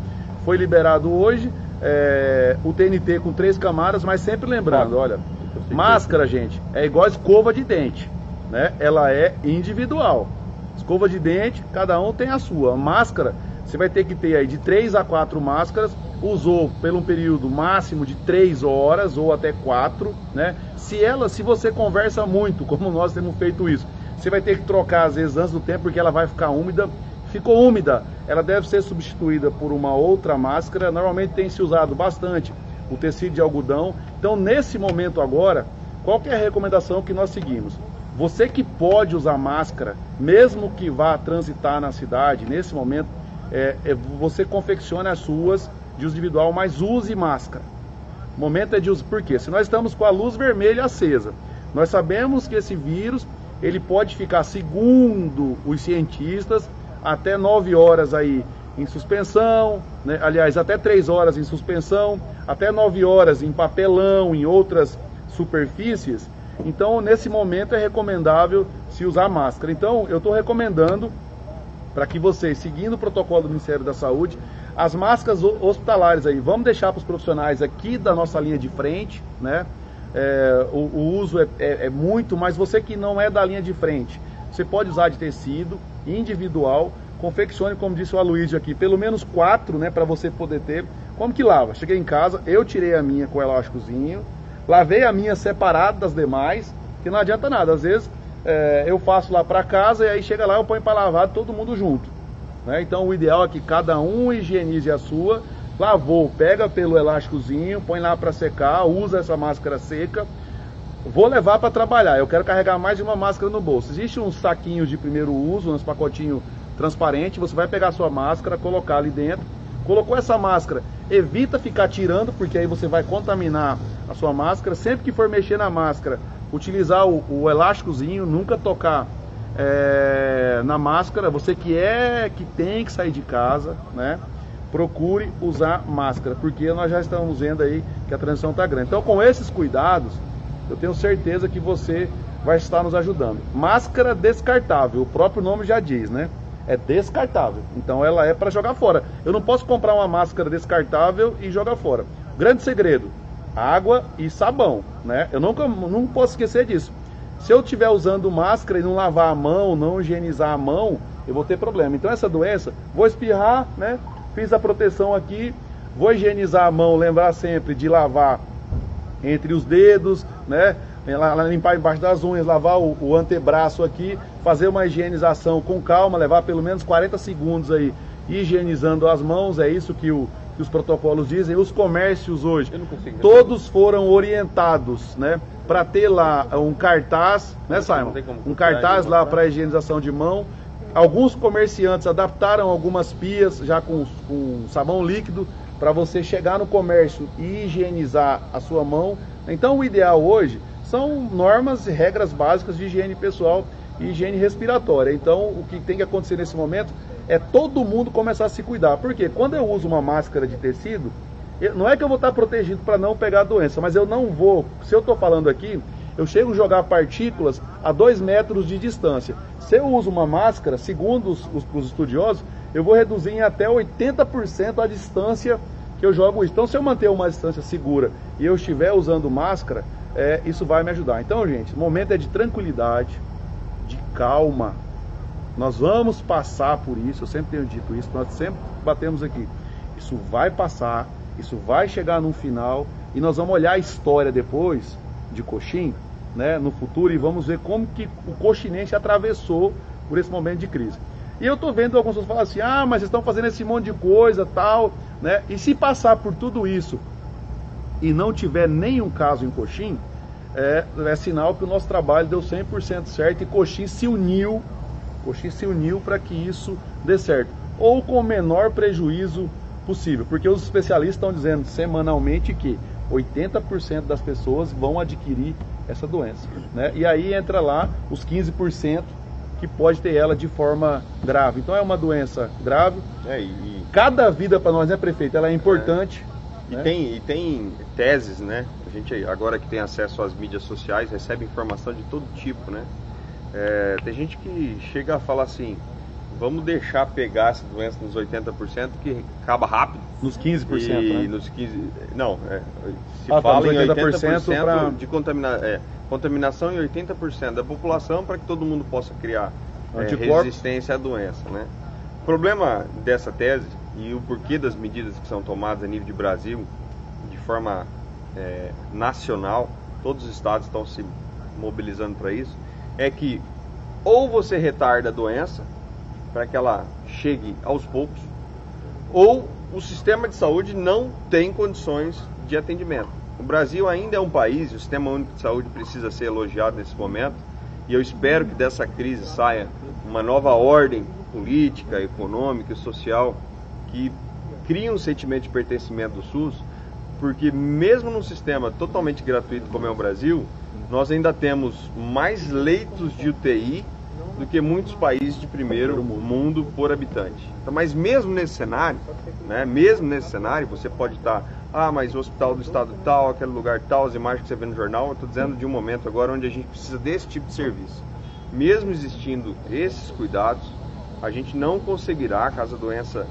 foi liberado hoje, o TNT com 3 camadas, mas sempre lembrando, olha, máscara, gente, é igual escova de dente, né? Ela é individual. Escova de dente, cada um tem a sua. Máscara, você vai ter que ter aí de 3 a 4 máscaras, usou pelo um período máximo de 3 horas ou até 4, né? Se você conversa muito, como nós temos feito isso, você vai ter que trocar às vezes antes do tempo, porque ela vai ficar úmida. Ficou úmida, ela deve ser substituída por uma outra máscara. Normalmente tem se usado bastante o tecido de algodão. Então nesse momento agora, qual que é a recomendação que nós seguimos? Você que pode usar máscara, mesmo que vá transitar na cidade, nesse momento, você confecciona as suas de uso individual, mas use máscara. O momento é de uso, por quê? Se nós estamos com a luz vermelha acesa, nós sabemos que esse vírus, ele pode ficar, segundo os cientistas, até 9 horas aí em suspensão, né? Aliás, até 3 horas em suspensão, até 9 horas em papelão, em outras superfícies. Então, nesse momento é recomendável se usar máscara. Então, eu estou recomendando para que vocês, seguindo o protocolo do Ministério da Saúde, as máscaras hospitalares aí, vamos deixar para os profissionais aqui da nossa linha de frente, né? O uso é muito, mas você que não é da linha de frente, você pode usar de tecido individual, confeccione, como disse o Aloysio aqui, pelo menos 4, né, para você poder ter. Como que lava? Cheguei em casa, eu tirei a minha com o elásticozinho, lavei a minha separada das demais, que não adianta nada, às vezes eu faço lá para casa e aí chega lá eu ponho para lavar todo mundo junto, né? Então o ideal é que cada um higienize a sua. Lavou, pega pelo elásticozinho, põe lá para secar, usa essa máscara seca. Vou levar para trabalhar, eu quero carregar mais de uma máscara no bolso. Existe uns saquinhos de primeiro uso, uns pacotinhos transparentes, você vai pegar a sua máscara, colocar ali dentro. Colocou essa máscara, evita ficar tirando, porque aí você vai contaminar a sua máscara. Sempre que for mexer na máscara, utilizar o elásticozinho, nunca tocar na máscara. Você que tem que sair de casa, né? Procure usar máscara, porque nós já estamos vendo aí que a transição está grande. Então, com esses cuidados, eu tenho certeza que você vai estar nos ajudando. Máscara descartável, o próprio nome já diz, né? É descartável, então ela é para jogar fora. Eu não posso comprar uma máscara descartável e jogar fora. Grande segredo, água e sabão, né? Eu não posso esquecer disso. Se eu estiver usando máscara e não lavar a mão, não higienizar a mão, eu vou ter problema. Então essa doença, vou espirrar, né? Fiz a proteção aqui, vou higienizar a mão, lembrar sempre de lavar entre os dedos, né? Limpar embaixo das unhas, lavar o antebraço aqui, fazer uma higienização com calma, levar pelo menos 40 segundos aí higienizando as mãos. É isso que os protocolos dizem. Os comércios hoje, todos foram orientados, né, para ter lá um cartaz, né, Simon? Um cartaz lá para higienização de mão. Alguns comerciantes adaptaram algumas pias já com sabão líquido para você chegar no comércio e higienizar a sua mão. Então o ideal hoje são normas e regras básicas de higiene pessoal e higiene respiratória. Então o que tem que acontecer nesse momento é todo mundo começar a se cuidar. Porque quando eu uso uma máscara de tecido, não é que eu vou estar protegido para não pegar a doença, mas eu não vou, se eu estou falando aqui, eu chego a jogar partículas a 2 metros de distância. Se eu uso uma máscara, segundo os estudiosos, eu vou reduzir em até 80% a distância que eu jogo isso. Então, se eu manter uma distância segura e eu estiver usando máscara, isso vai me ajudar. Então, gente, o momento é de tranquilidade, de calma. Nós vamos passar por isso, eu sempre tenho dito isso, nós sempre batemos aqui. Isso vai passar, isso vai chegar num final e nós vamos olhar a história depois de Coxim, né, no futuro, e vamos ver como que o coxinense atravessou por esse momento de crise. E eu estou vendo algumas pessoas falar assim, mas vocês estão fazendo esse monte de coisa, tal, né? E se passar por tudo isso e não tiver nenhum caso em Coxim, é sinal que o nosso trabalho deu 100% certo e Coxim se uniu para que isso dê certo. ou com o menor prejuízo possível, porque os especialistas estão dizendo semanalmente que 80% das pessoas vão adquirir essa doença, né? E aí entra lá os 15% que pode ter ela de forma grave. Então é uma doença grave. Cada vida para nós, né, prefeito? Ela é importante. Né? E tem teses, né? A gente agora que tem acesso às mídias sociais recebe informação de todo tipo, né? Tem gente que chega a falar assim: vamos deixar pegar essa doença nos 80% que acaba rápido. Nos 15%, né? Nos 15%, não, se fala em 80% de contaminação em 80% da população para que todo mundo possa criar resistência à doença, né? O problema dessa tese e o porquê das medidas que são tomadas a nível de Brasil, de forma nacional, todos os estados estão se mobilizando para isso, é que ou você retarda a doença para que ela chegue aos poucos, ou o sistema de saúde não tem condições de atendimento. O Brasil ainda é um país, o Sistema Único de Saúde precisa ser elogiado nesse momento, e eu espero que dessa crise saia uma nova ordem política, econômica e social que crie um sentimento de pertencimento do SUS, porque mesmo num sistema totalmente gratuito como é o Brasil, nós ainda temos mais leitos de UTI do que muitos países de primeiro mundo por habitante. Então, mas mesmo nesse cenário, né, você pode estar, mas o hospital do estado tal, aquele lugar tal, as imagens que você vê no jornal, eu estou dizendo de um momento agora onde a gente precisa desse tipo de serviço. Mesmo existindo esses cuidados, a gente não conseguirá, caso a doença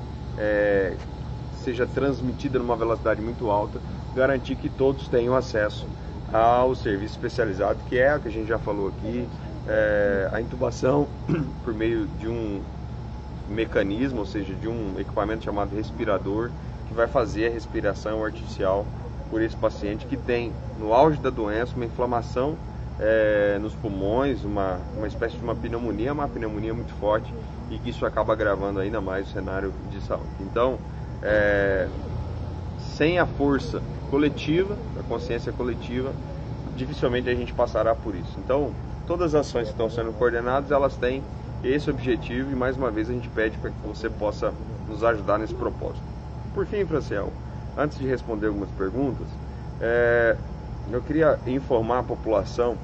seja transmitida numa velocidade muito alta, garantir que todos tenham acesso ao serviço especializado, que é o que a gente já falou aqui, a intubação por meio de um mecanismo, ou seja, de um equipamento chamado respirador, que vai fazer a respiração artificial por esse paciente que tem, no auge da doença, uma inflamação nos pulmões, uma espécie de uma pneumonia muito forte, e que isso acaba agravando ainda mais o cenário de saúde. Então, sem a força coletiva, a consciência coletiva, dificilmente a gente passará por isso. Então, todas as ações que estão sendo coordenadas, elas têm esse objetivo, e mais uma vez a gente pede para que você possa nos ajudar nesse propósito. Por fim, Franciel, antes de responder algumas perguntas, eu queria informar a população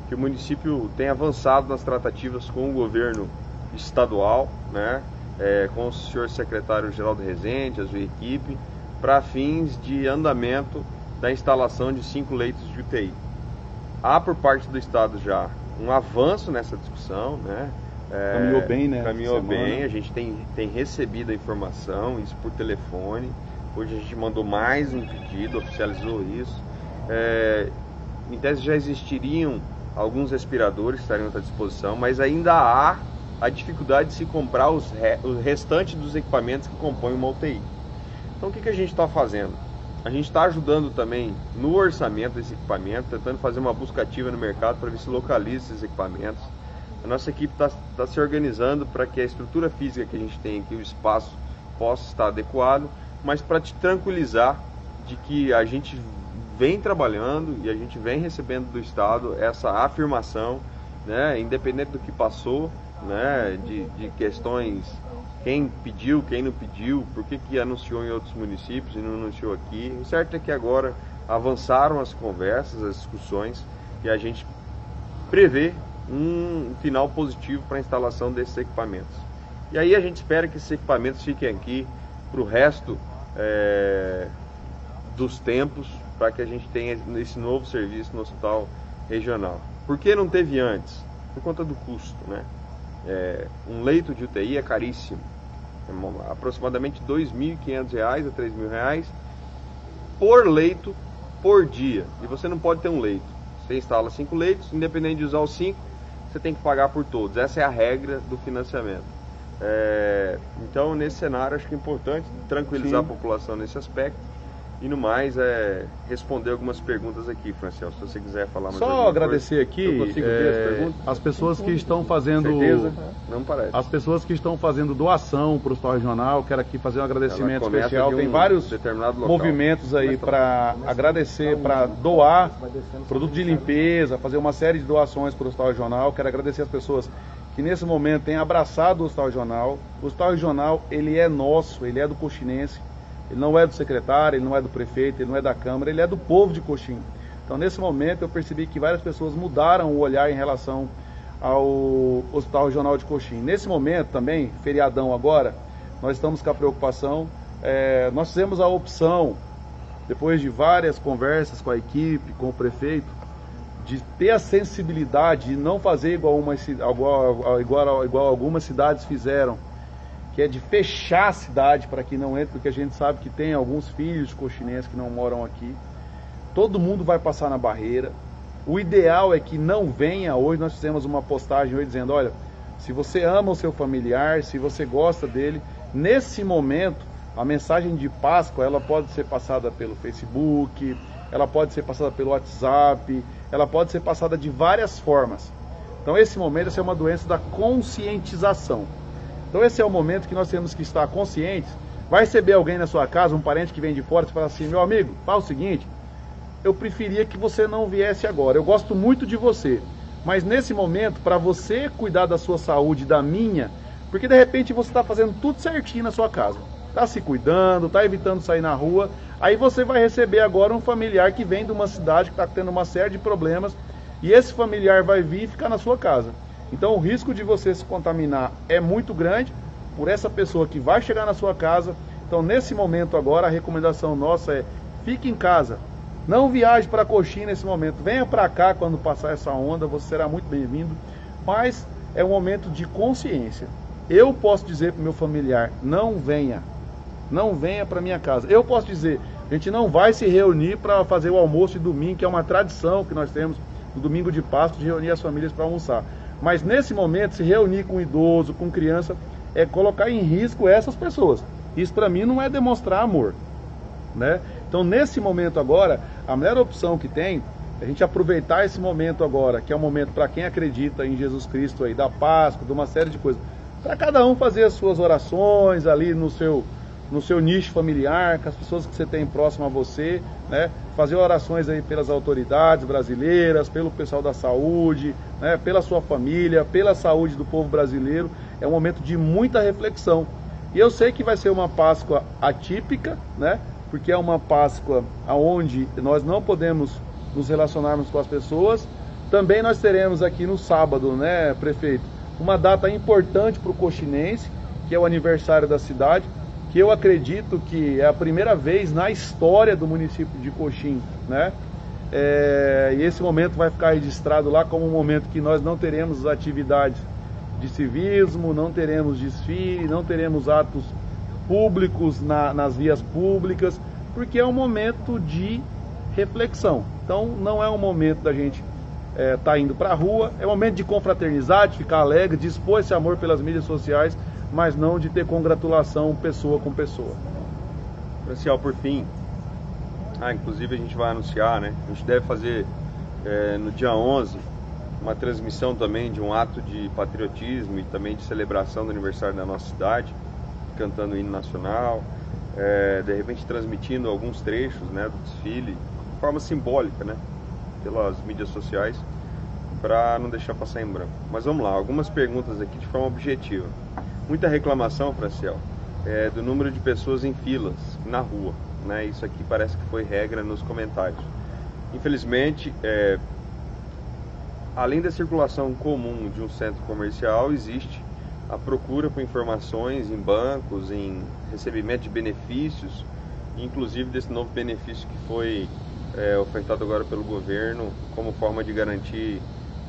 que o município tem avançado nas tratativas com o governo estadual, né, com o senhor secretário Geraldo Rezende, a sua equipe, para fins de andamento da instalação de 5 leitos de UTI. Há por parte do Estado já um avanço nessa discussão, né? Caminhou bem, né? Caminhou bem, a gente tem recebido a informação, isso por telefone. Hoje a gente mandou mais um pedido, oficializou isso. Em tese já existiriam alguns respiradores que estariam à disposição, mas ainda há a dificuldade de se comprar o restante dos equipamentos que compõem uma UTI. Então o que a gente está fazendo? A gente está ajudando também no orçamento desse equipamento, tentando fazer uma busca ativa no mercado para ver se localiza esses equipamentos. A nossa equipe está se organizando para que a estrutura física que a gente tem aqui, o espaço, possa estar adequado, mas para te tranquilizar de que a gente vem trabalhando e a gente vem recebendo do Estado essa afirmação, né, independente do que passou, né, de questões, quem pediu, quem não pediu, por que anunciou em outros municípios e não anunciou aqui. O certo é que agora avançaram as conversas, as discussões, e a gente prevê um final positivo para a instalação desses equipamentos. E aí a gente espera que esses equipamentos fiquem aqui para o resto dos tempos, para que a gente tenha esse novo serviço no hospital regional. Por que não teve antes? Por conta do custo, né? Um leito de UTI é caríssimo, aproximadamente R$ 2.500 a R$ 3.000 por leito por dia, e você não pode ter um leito. Você instala 5 leitos, independente de usar os 5, você tem que pagar por todos. Essa é a regra do financiamento. Então, nesse cenário, acho que é importante tranquilizar a população nesse aspecto. E no mais, responder algumas perguntas aqui, Franciel, se você quiser falar mais. Só agradecer coisa. aqui Eu consigo ver as perguntas? As pessoas que estão fazendo. Certeza? Não parece. As pessoas que estão fazendo doação para o Hospital Regional, quero aqui fazer um agradecimento especial. Tem vários movimentos aí para agradecer, para doar produto de limpeza, fazer uma série de doações para o Hospital Regional. Quero agradecer as pessoas que nesse momento tem abraçado o Hospital Regional. O Hospital Regional, ele é nosso, ele é do coxinense, ele não é do secretário, ele não é do prefeito, ele não é da Câmara, ele é do povo de Coxim. Então, nesse momento, eu percebi que várias pessoas mudaram o olhar em relação ao Hospital Regional de Coxim. Nesse momento também, feriadão agora, nós estamos com a preocupação, nós fizemos a opção, depois de várias conversas com a equipe, com o prefeito, de ter a sensibilidade de não fazer igual algumas cidades fizeram, que é de fechar a cidade para que não entre, porque a gente sabe que tem alguns filhos de coxinenses que não moram aqui. Todo mundo vai passar na barreira. O ideal é que não venha hoje. Nós fizemos uma postagem hoje dizendo, olha, se você ama o seu familiar, se você gosta dele, nesse momento, a mensagem de Páscoa, ela pode ser passada pelo Facebook, ela pode ser passada pelo WhatsApp, ela pode ser passada de várias formas. Então esse momento, essa é uma doença da conscientização. Então esse é o momento que nós temos que estar conscientes. Vai receber alguém na sua casa, um parente que vem de fora, você fala assim, meu amigo, fala o seguinte, eu preferia que você não viesse agora, eu gosto muito de você, mas nesse momento, para você cuidar da sua saúde, da minha, porque de repente você está fazendo tudo certinho na sua casa, está se cuidando, está evitando sair na rua, aí você vai receber agora um familiar que vem de uma cidade que está tendo uma série de problemas, e esse familiar vai vir e ficar na sua casa. Então o risco de você se contaminar é muito grande por essa pessoa que vai chegar na sua casa. Então nesse momento agora a recomendação nossa é, fique em casa. Não viaje para Coxim nesse momento, venha para cá quando passar essa onda, você será muito bem-vindo, mas é um momento de consciência. Eu posso dizer para o meu familiar, não venha para minha casa. Eu posso dizer, a gente não vai se reunir para fazer o almoço de domingo, que é uma tradição que nós temos no domingo de Páscoa, de reunir as famílias para almoçar. Mas nesse momento, se reunir com idoso, com criança, é colocar em risco essas pessoas. Isso para mim não é demonstrar amor, né? Então nesse momento agora, a melhor opção que tem é a gente aproveitar esse momento agora, que é um momento para quem acredita em Jesus Cristo aí, da Páscoa, de uma série de coisas, para cada um fazer as suas orações ali no seu nicho familiar, com as pessoas que você tem próximo a você, né? Fazer orações aí pelas autoridades brasileiras, pelo pessoal da saúde, né? Pela sua família, pela saúde do povo brasileiro. É um momento de muita reflexão. E eu sei que vai ser uma Páscoa atípica, né? Porque é uma Páscoa onde nós não podemos nos relacionarmos com as pessoas. Também nós teremos aqui no sábado, né, prefeito, uma data importante para o coxinense, que é o aniversário da cidade, que eu acredito que é a primeira vez na história do município de Coxim, né? E esse momento vai ficar registrado lá como um momento que nós não teremos atividades de civismo, não teremos desfile, não teremos atos públicos nas vias públicas, porque é um momento de reflexão. Então não é um momento da gente tá indo para a rua, é um momento de confraternizar, de ficar alegre, de expor esse amor pelas mídias sociais, mas não de ter congratulação pessoa com pessoa. Marcial, por fim, inclusive a gente vai anunciar, né? A gente deve fazer no dia 11 uma transmissão também de um ato de patriotismo e também de celebração do aniversário da nossa cidade, cantando o hino nacional, de repente transmitindo alguns trechos, né, do desfile, de forma simbólica, né, pelas mídias sociais, para não deixar passar em branco. Mas vamos lá, algumas perguntas aqui de forma objetiva. Muita reclamação, Franciel, do número de pessoas em filas na rua, né? Isso aqui parece que foi regra nos comentários. Infelizmente, além da circulação comum de um centro comercial, existe a procura por informações em bancos, em recebimento de benefícios, inclusive desse novo benefício que foi ofertado agora pelo governo como forma de garantir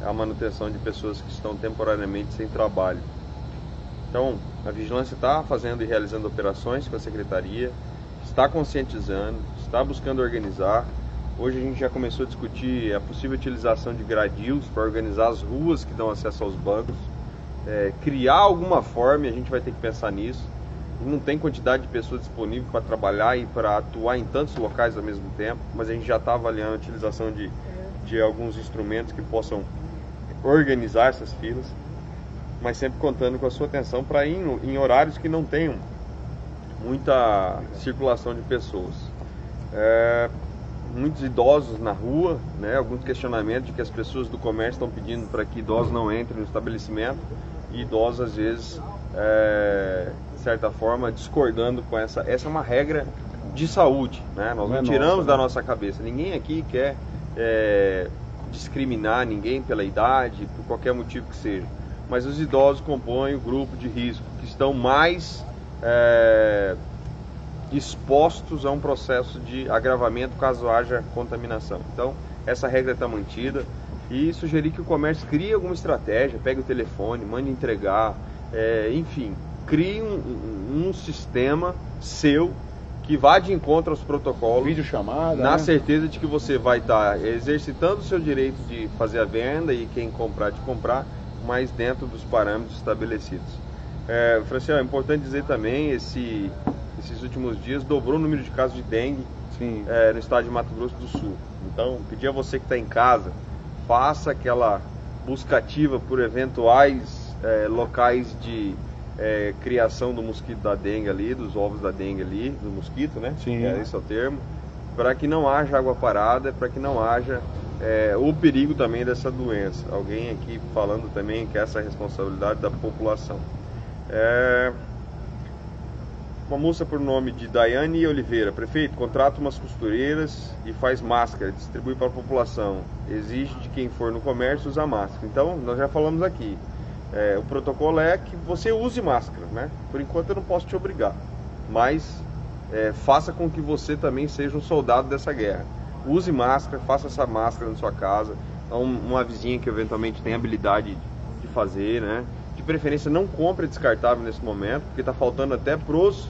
a manutenção de pessoas que estão temporariamente sem trabalho. Então, a vigilância está fazendo e realizando operações com a secretaria, está conscientizando, está buscando organizar. Hoje a gente já começou a discutir a possível utilização de gradios para organizar as ruas que dão acesso aos bancos, criar alguma forma, e a gente vai ter que pensar nisso. Não tem quantidade de pessoas disponíveis para trabalhar e para atuar em tantos locais ao mesmo tempo, mas a gente já está avaliando a utilização de alguns instrumentos que possam organizar essas filas, mas sempre contando com a sua atenção para ir em horários que não tenham muita circulação de pessoas. Muitos idosos na rua, né, alguns questionamentos de que as pessoas do comércio estão pedindo para que idosos não entrem no estabelecimento. e idosos às vezes, de certa forma, discordando com essa é uma regra de saúde, né? Nós não tiramos da nossa cabeça, ninguém aqui quer discriminar ninguém pela idade, por qualquer motivo que seja, mas os idosos compõem o grupo de risco, que estão mais expostos a um processo de agravamento caso haja contaminação. Então, essa regra está mantida e sugerir que o comércio crie alguma estratégia, pegue o telefone, mande entregar, enfim, crie um sistema seu que vá de encontro aos protocolos, videochamada, na certeza de que você vai estar exercitando o seu direito de fazer a venda e quem comprar de comprar, mas dentro dos parâmetros estabelecidos. Franciel, é importante dizer também, esses últimos dias dobrou o número de casos de dengue no estado de Mato Grosso do Sul. Então, pedir a você que está em casa, faça aquela busca ativa por eventuais locais de criação do mosquito da dengue ali, dos ovos da dengue ali, do mosquito, né? Sim. Esse é o termo. Para que não haja água parada, para que não haja o perigo também dessa doença. Alguém aqui falando também que essa é a responsabilidade da população. Uma moça por nome de Daiane Oliveira: prefeito, contrata umas costureiras e faz máscara, distribui para a população, exige de quem for no comércio usar máscara. Então, nós já falamos aqui, o protocolo é que você use máscara, né? Por enquanto eu não posso te obrigar, mas faça com que você também seja um soldado dessa guerra. Use máscara, faça essa máscara na sua casa, uma vizinha que eventualmente tem habilidade de fazer, né? De preferência não compre descartável nesse momento, porque está faltando até para os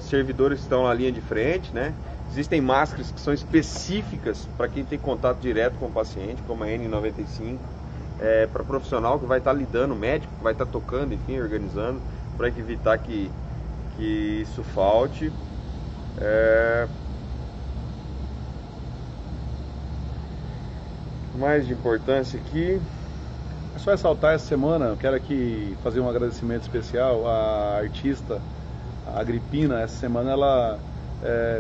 servidores que estão na linha de frente, né? Existem máscaras que são específicas para quem tem contato direto com o paciente, como a N95, para profissional que vai estar lidando, médico que vai estar tocando, enfim, organizando, para evitar que isso falte. Mais de importância aqui. É só ressaltar, essa semana eu quero aqui fazer um agradecimento especial à artista Agripina. Essa semana ela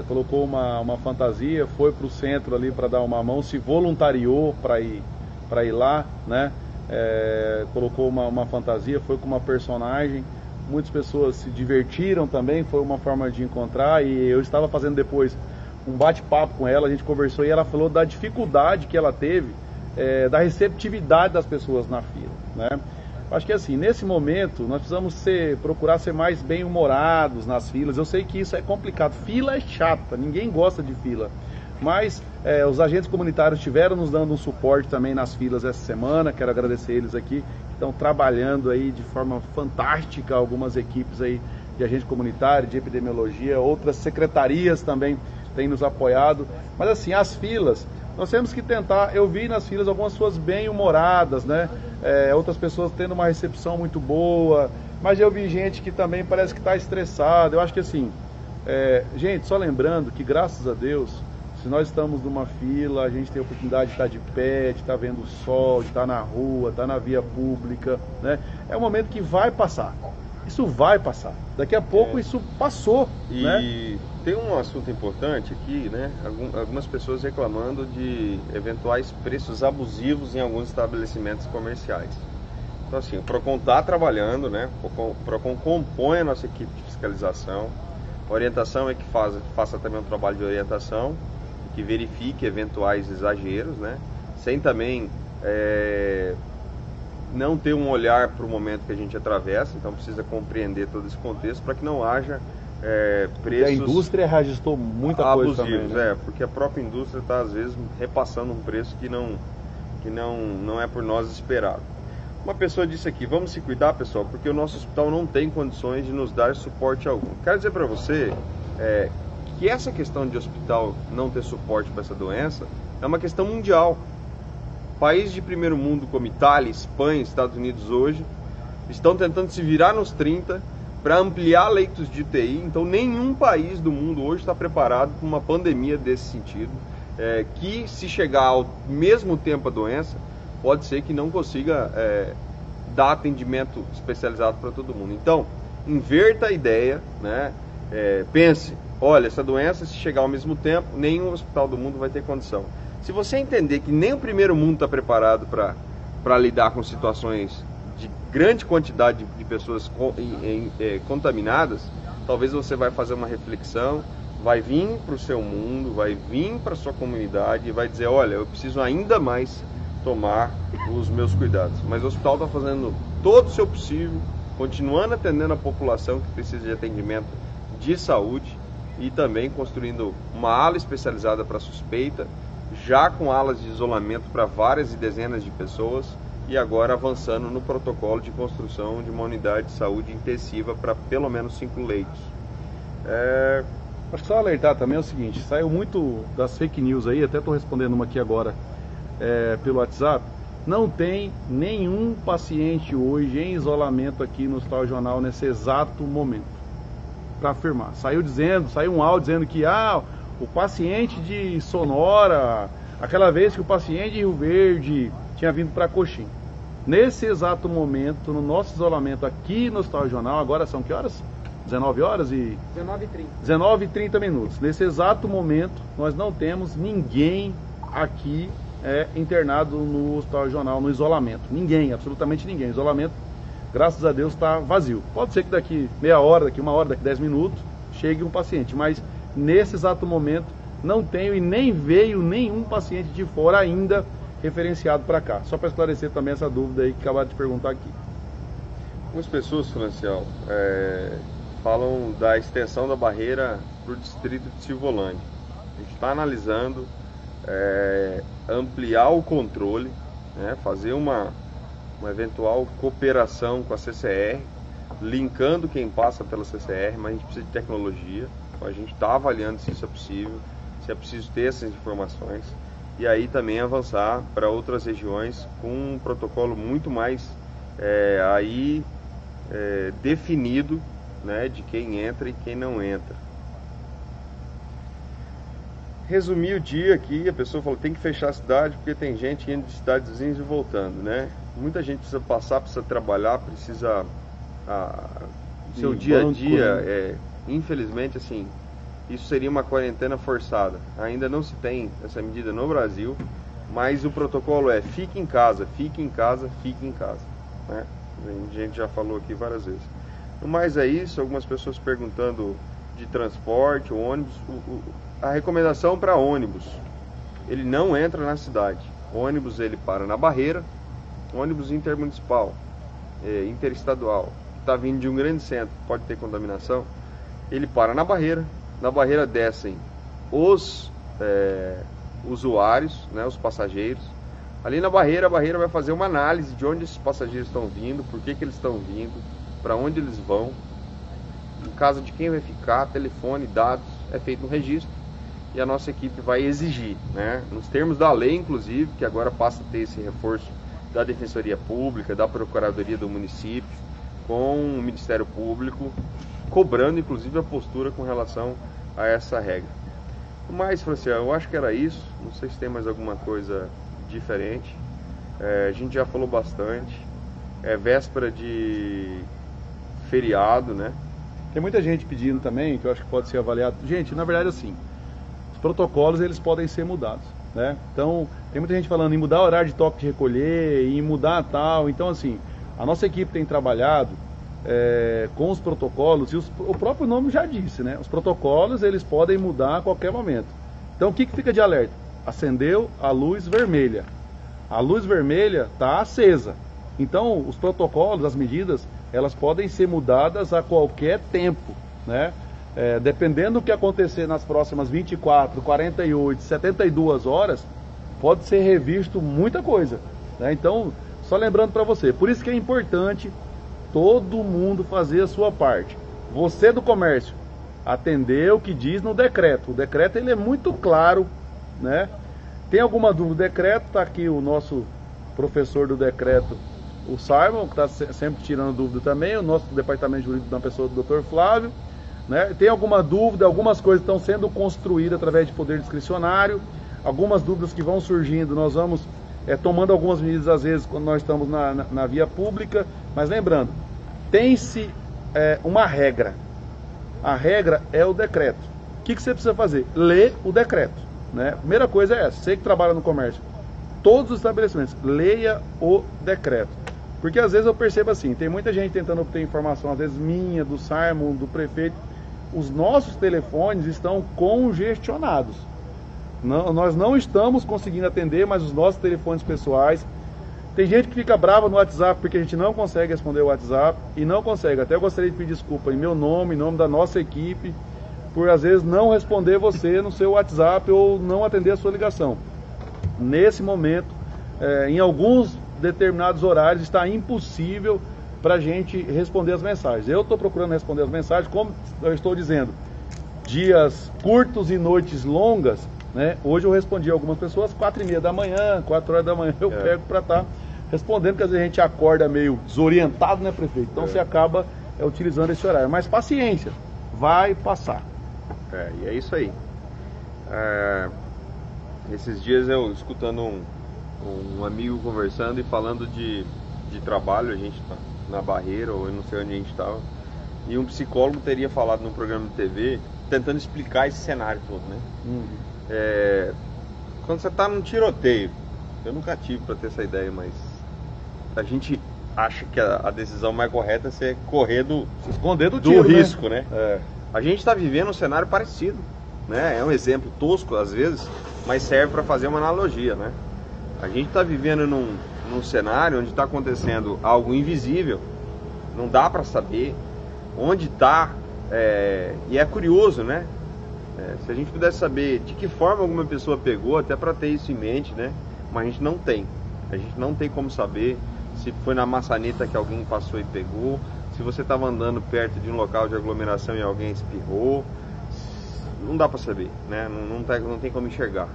colocou uma fantasia, foi para o centro ali para dar uma mão, se voluntariou para ir lá, né? Colocou uma fantasia, foi com uma personagem. Muitas pessoas se divertiram também, foi uma forma de encontrar, e eu estava fazendo depois um bate-papo com ela, a gente conversou e ela falou da dificuldade que ela teve, da receptividade das pessoas na fila, né? Acho que assim, nesse momento, nós precisamos procurar ser mais bem-humorados nas filas. Eu sei que isso é complicado, fila é chata, ninguém gosta de fila, mas os agentes comunitários estiveram nos dando um suporte também nas filas essa semana. Quero agradecer eles aqui, que estão trabalhando aí de forma fantástica, algumas equipes aí de agente comunitário, de epidemiologia, outras secretarias também têm nos apoiado. Mas assim, as filas, nós temos que tentar. Eu vi nas filas algumas pessoas bem-humoradas, né? Outras pessoas tendo uma recepção muito boa, mas eu vi gente que também parece que está estressada. Eu acho que assim, gente, só lembrando que graças a Deus, se nós estamos numa fila, a gente tem a oportunidade de estar de pé, de estar vendo o sol, de estar na rua, estar na via pública, né? É um momento que vai passar. Isso vai passar. Daqui a pouco isso passou, né? E tem um assunto importante aqui, né? Algumas pessoas reclamando de eventuais preços abusivos em alguns estabelecimentos comerciais. Então assim, o PROCON está trabalhando, né? O PROCON compõe a nossa equipe de fiscalização. A orientação é que faça também um trabalho de orientação, que verifique eventuais exageros, né? Sem também não ter um olhar para o momento que a gente atravessa. Então precisa compreender todo esse contexto para que não haja preços. E a indústria reajustou muita coisa abusivos, também, né? porque a própria indústria está às vezes repassando um preço que não é por nós esperado. Uma pessoa disse aqui: vamos se cuidar, pessoal, porque o nosso hospital não tem condições de nos dar suporte algum. Quero dizer para você que essa questão de hospital não ter suporte para essa doença é uma questão mundial. Países de primeiro mundo como Itália, Espanha, Estados Unidos hoje estão tentando se virar nos 30 para ampliar leitos de UTI. Então nenhum país do mundo hoje está preparado para uma pandemia desse sentido, que se chegar ao mesmo tempo a doença, pode ser que não consiga dar atendimento especializado para todo mundo. Então, inverta a ideia, né? Pense, olha, essa doença, se chegar ao mesmo tempo, nenhum hospital do mundo vai ter condição. Se você entender que nem o primeiro mundo está preparado para lidar com situações grande quantidade de pessoas contaminadas, talvez você vai fazer uma reflexão, vai vir para o seu mundo, vai vir para a sua comunidade e vai dizer, olha, eu preciso ainda mais tomar os meus cuidados. Mas o hospital está fazendo todo o seu possível, continuando atendendo a população que precisa de atendimento de saúde e também construindo uma ala especializada para suspeita, já com alas de isolamento para várias e dezenas de pessoas e agora avançando no protocolo de construção de uma unidade de saúde intensiva para pelo menos 5 leitos. Acho que só alertar também é o seguinte, saiu muito das fake news aí, até estou respondendo uma aqui agora pelo WhatsApp. Não tem nenhum paciente hoje em isolamento aqui no Hospital Regional nesse exato momento, para afirmar. Saiu um áudio dizendo que o paciente de Sonora, aquela vez que o paciente de Rio Verde tinha vindo para Coxim. Nesse exato momento, no nosso isolamento aqui no Hospital Regional, agora são que horas? 19 horas e... 19h30 minutos. Nesse exato momento, nós não temos ninguém aqui internado no Hospital Regional, no isolamento. Ninguém, absolutamente ninguém. O isolamento, graças a Deus, está vazio. Pode ser que daqui meia hora, daqui 1 hora, daqui 10 minutos, chegue um paciente, mas nesse exato momento não tenho e nem veio nenhum paciente de fora ainda referenciado para cá. Só para esclarecer também essa dúvida aí que acabaram de perguntar aqui. Algumas pessoas, Franciel, falam da extensão da barreira para o distrito de Silvolândia. A gente está analisando ampliar o controle, fazer uma eventual cooperação com a CCR, linkando quem passa pela CCR, mas a gente precisa de tecnologia, então a gente está avaliando se isso é possível, se é preciso ter essas informações, e aí também avançar para outras regiões com um protocolo muito mais definido, de quem entra e quem não entra. Resumir o dia aqui, a pessoa falou, tem que fechar a cidade porque tem gente indo de cidades vizinhas e voltando, Muita gente precisa passar, precisa trabalhar, precisa... seu dia a dia, infelizmente, assim, isso seria uma quarentena forçada. Ainda não se tem essa medida no Brasil, mas o protocolo é fique em casa, fique em casa, fique em casa, A gente já falou aqui várias vezes. No mais é isso, algumas pessoas perguntando de transporte, o ônibus. A recomendação para ônibus, ele não entra na cidade. O ônibus ele para na barreira, ônibus intermunicipal, interestadual, está vindo de um grande centro, pode ter contaminação, ele para na barreira descem os usuários, os passageiros. Ali na barreira, a barreira vai fazer uma análise de onde esses passageiros estão vindo, por que eles estão vindo, para onde eles vão, em caso de quem vai ficar, telefone, dados, é feito um registro e a nossa equipe vai exigir, nos termos da lei, inclusive, que agora passa a ter esse reforço da Defensoria Pública, da Procuradoria do município, com o Ministério Público, cobrando inclusive a postura com relação a essa regra. Mas, Franciel, eu acho que era isso, não sei se tem mais alguma coisa diferente, a gente já falou bastante, é véspera de feriado, Tem muita gente pedindo também, que eu acho que pode ser avaliado. Gente, na verdade, assim, os protocolos, eles podem ser mudados, Então, tem muita gente falando em mudar o horário de toque de recolher, em mudar tal. Então, assim, a nossa equipe tem trabalhado com os protocolos, e o próprio nome já disse, Os protocolos, eles podem mudar a qualquer momento. Então, o que fica de alerta? Acendeu a luz vermelha. A luz vermelha está acesa. Então, os protocolos, as medidas, elas podem ser mudadas a qualquer tempo, dependendo do que acontecer nas próximas 24, 48, 72 horas, pode ser revisto muita coisa, Então, só lembrando para você, por isso que é importante todo mundo fazer a sua parte. Você do comércio, atender o que diz no decreto. O decreto ele é muito claro, Tem alguma dúvida do decreto? Está aqui o nosso professor do decreto, o Simon, que está sempre tirando dúvida também, o nosso departamento jurídico da pessoa do Dr. Flávio, Tem alguma dúvida, algumas coisas estão sendo construídas através de poder discricionário, algumas dúvidas que vão surgindo, nós vamos tomando algumas medidas às vezes quando nós estamos na via pública, mas lembrando, tem-se uma regra, a regra é o decreto. O que você precisa fazer? Ler o decreto, Primeira coisa é essa, você que trabalha no comércio, todos os estabelecimentos, leia o decreto. Porque às vezes eu percebo assim, tem muita gente tentando obter informação, às vezes minha, do Simon, do prefeito. Os nossos telefones estão congestionados. Nós não estamos conseguindo atender, mas os nossos telefones pessoais. Tem gente que fica brava no WhatsApp porque a gente não consegue responder o WhatsApp e não consegue. Até eu gostaria de pedir desculpa em meu nome, em nome da nossa equipe, por às vezes não responder você no seu WhatsApp ou não atender a sua ligação. Nesse momento, em alguns determinados horários, está impossível para a gente responder as mensagens. Eu estou procurando responder as mensagens, como eu estou dizendo, dias curtos e noites longas, né? Hoje eu respondi a algumas pessoas 4h30 da manhã, 4 horas da manhã eu pego para estar respondendo, porque às vezes a gente acorda meio desorientado, né, prefeito? Então você acaba utilizando esse horário. Mas paciência, vai passar. E é isso aí. Esses dias eu escutando um amigo conversando e falando de trabalho, a gente tá na Barreira, ou eu não sei onde a gente estava, e um psicólogo teria falado num programa de TV, tentando explicar esse cenário todo, né? Quando você está num tiroteio, eu nunca tive para ter essa ideia, mas a gente acha que a decisão mais correta é você correr se esconder do tiro, risco, né? A gente está vivendo um cenário parecido, né? É um exemplo tosco às vezes, mas serve para fazer uma analogia, né? A gente está vivendo num cenário onde está acontecendo algo invisível, não dá para saber onde está, e é curioso, né? Se a gente pudesse saber de que forma alguma pessoa pegou, até para ter isso em mente, né? Mas a gente não tem. A gente não tem como saber se foi na maçaneta que alguém passou e pegou, se você estava andando perto de um local de aglomeração e alguém espirrou. Não dá para saber, né? Não tem como enxergar.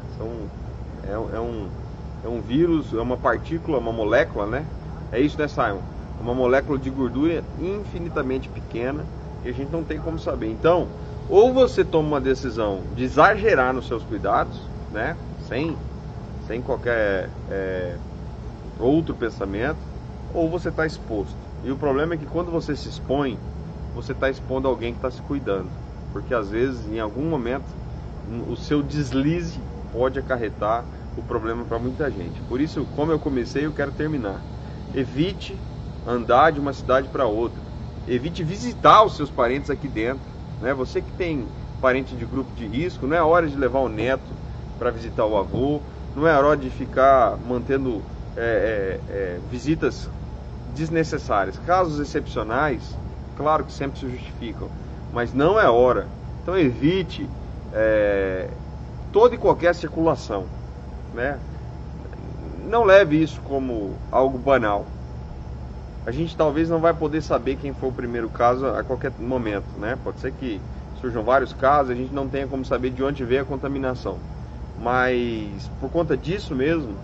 É um vírus, é uma partícula, uma molécula, né? É isso, né, Simon? Uma molécula de gordura infinitamente pequena e a gente não tem como saber. Então, ou você toma uma decisão de exagerar nos seus cuidados, né? Sem qualquer outro pensamento, ou você está exposto. E o problema é que quando você se expõe, você está expondo alguém que está se cuidando. Porque às vezes, em algum momento, o seu deslize pode acarretar o problema para muita gente. Por isso, como eu comecei, eu quero terminar. Evite andar de uma cidade para outra. Evite visitar os seus parentes aqui dentro, né? Você que tem parente de grupo de risco, não é hora de levar o neto para visitar o avô, não é hora de ficar mantendo visitas desnecessárias. Casos excepcionais, claro que sempre se justificam, mas não é hora. Então evite toda e qualquer circulação, né? Não leve isso como algo banal. A gente talvez não vai poder saber quem foi o primeiro caso a qualquer momento, né? Pode ser que surjam vários casos, a gente não tenha como saber de onde veio a contaminação. Mas por conta disso mesmo,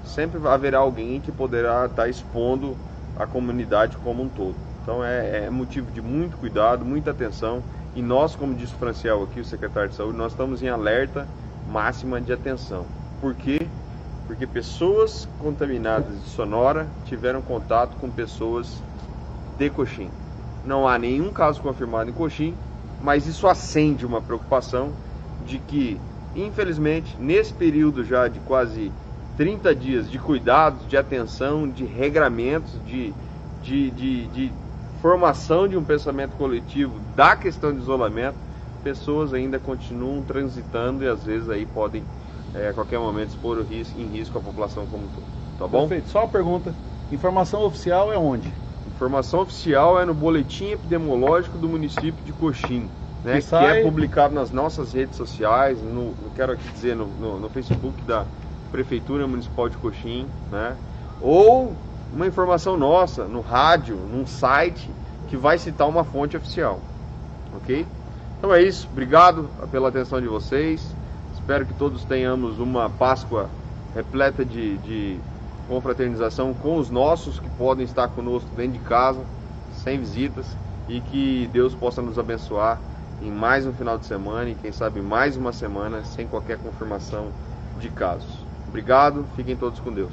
sempre haverá alguém que poderá estar expondo a comunidade como um todo. Então é motivo de muito cuidado, muita atenção. E nós, como disse o Franciel aqui, o secretário de saúde, nós estamos em alerta máxima de atenção. Por quê? Porque pessoas contaminadas de Sonora tiveram contato com pessoas de Coxim. Não há nenhum caso confirmado em Coxim, mas isso acende uma preocupação de que, infelizmente, nesse período já de quase 30 dias de cuidados, de atenção, de regramentos, de formação de um pensamento coletivo da questão de isolamento, pessoas ainda continuam transitando e às vezes aí podem a qualquer momento expor em risco a população como um todo. Tá bom? Perfeito. Só uma pergunta. Informação oficial é onde? Informação oficial é no boletim epidemiológico do município de Coxim, né? Que é publicado nas nossas redes sociais, quero aqui dizer, no Facebook da Prefeitura Municipal de Coxim, né? Ou uma informação nossa, no rádio, num site, que vai citar uma fonte oficial. Ok? Então é isso. Obrigado pela atenção de vocês. Espero que todos tenhamos uma Páscoa repleta de confraternização com os nossos que podem estar conosco dentro de casa, sem visitas, e que Deus possa nos abençoar em mais um final de semana e quem sabe mais uma semana sem qualquer confirmação de casos. Obrigado, fiquem todos com Deus.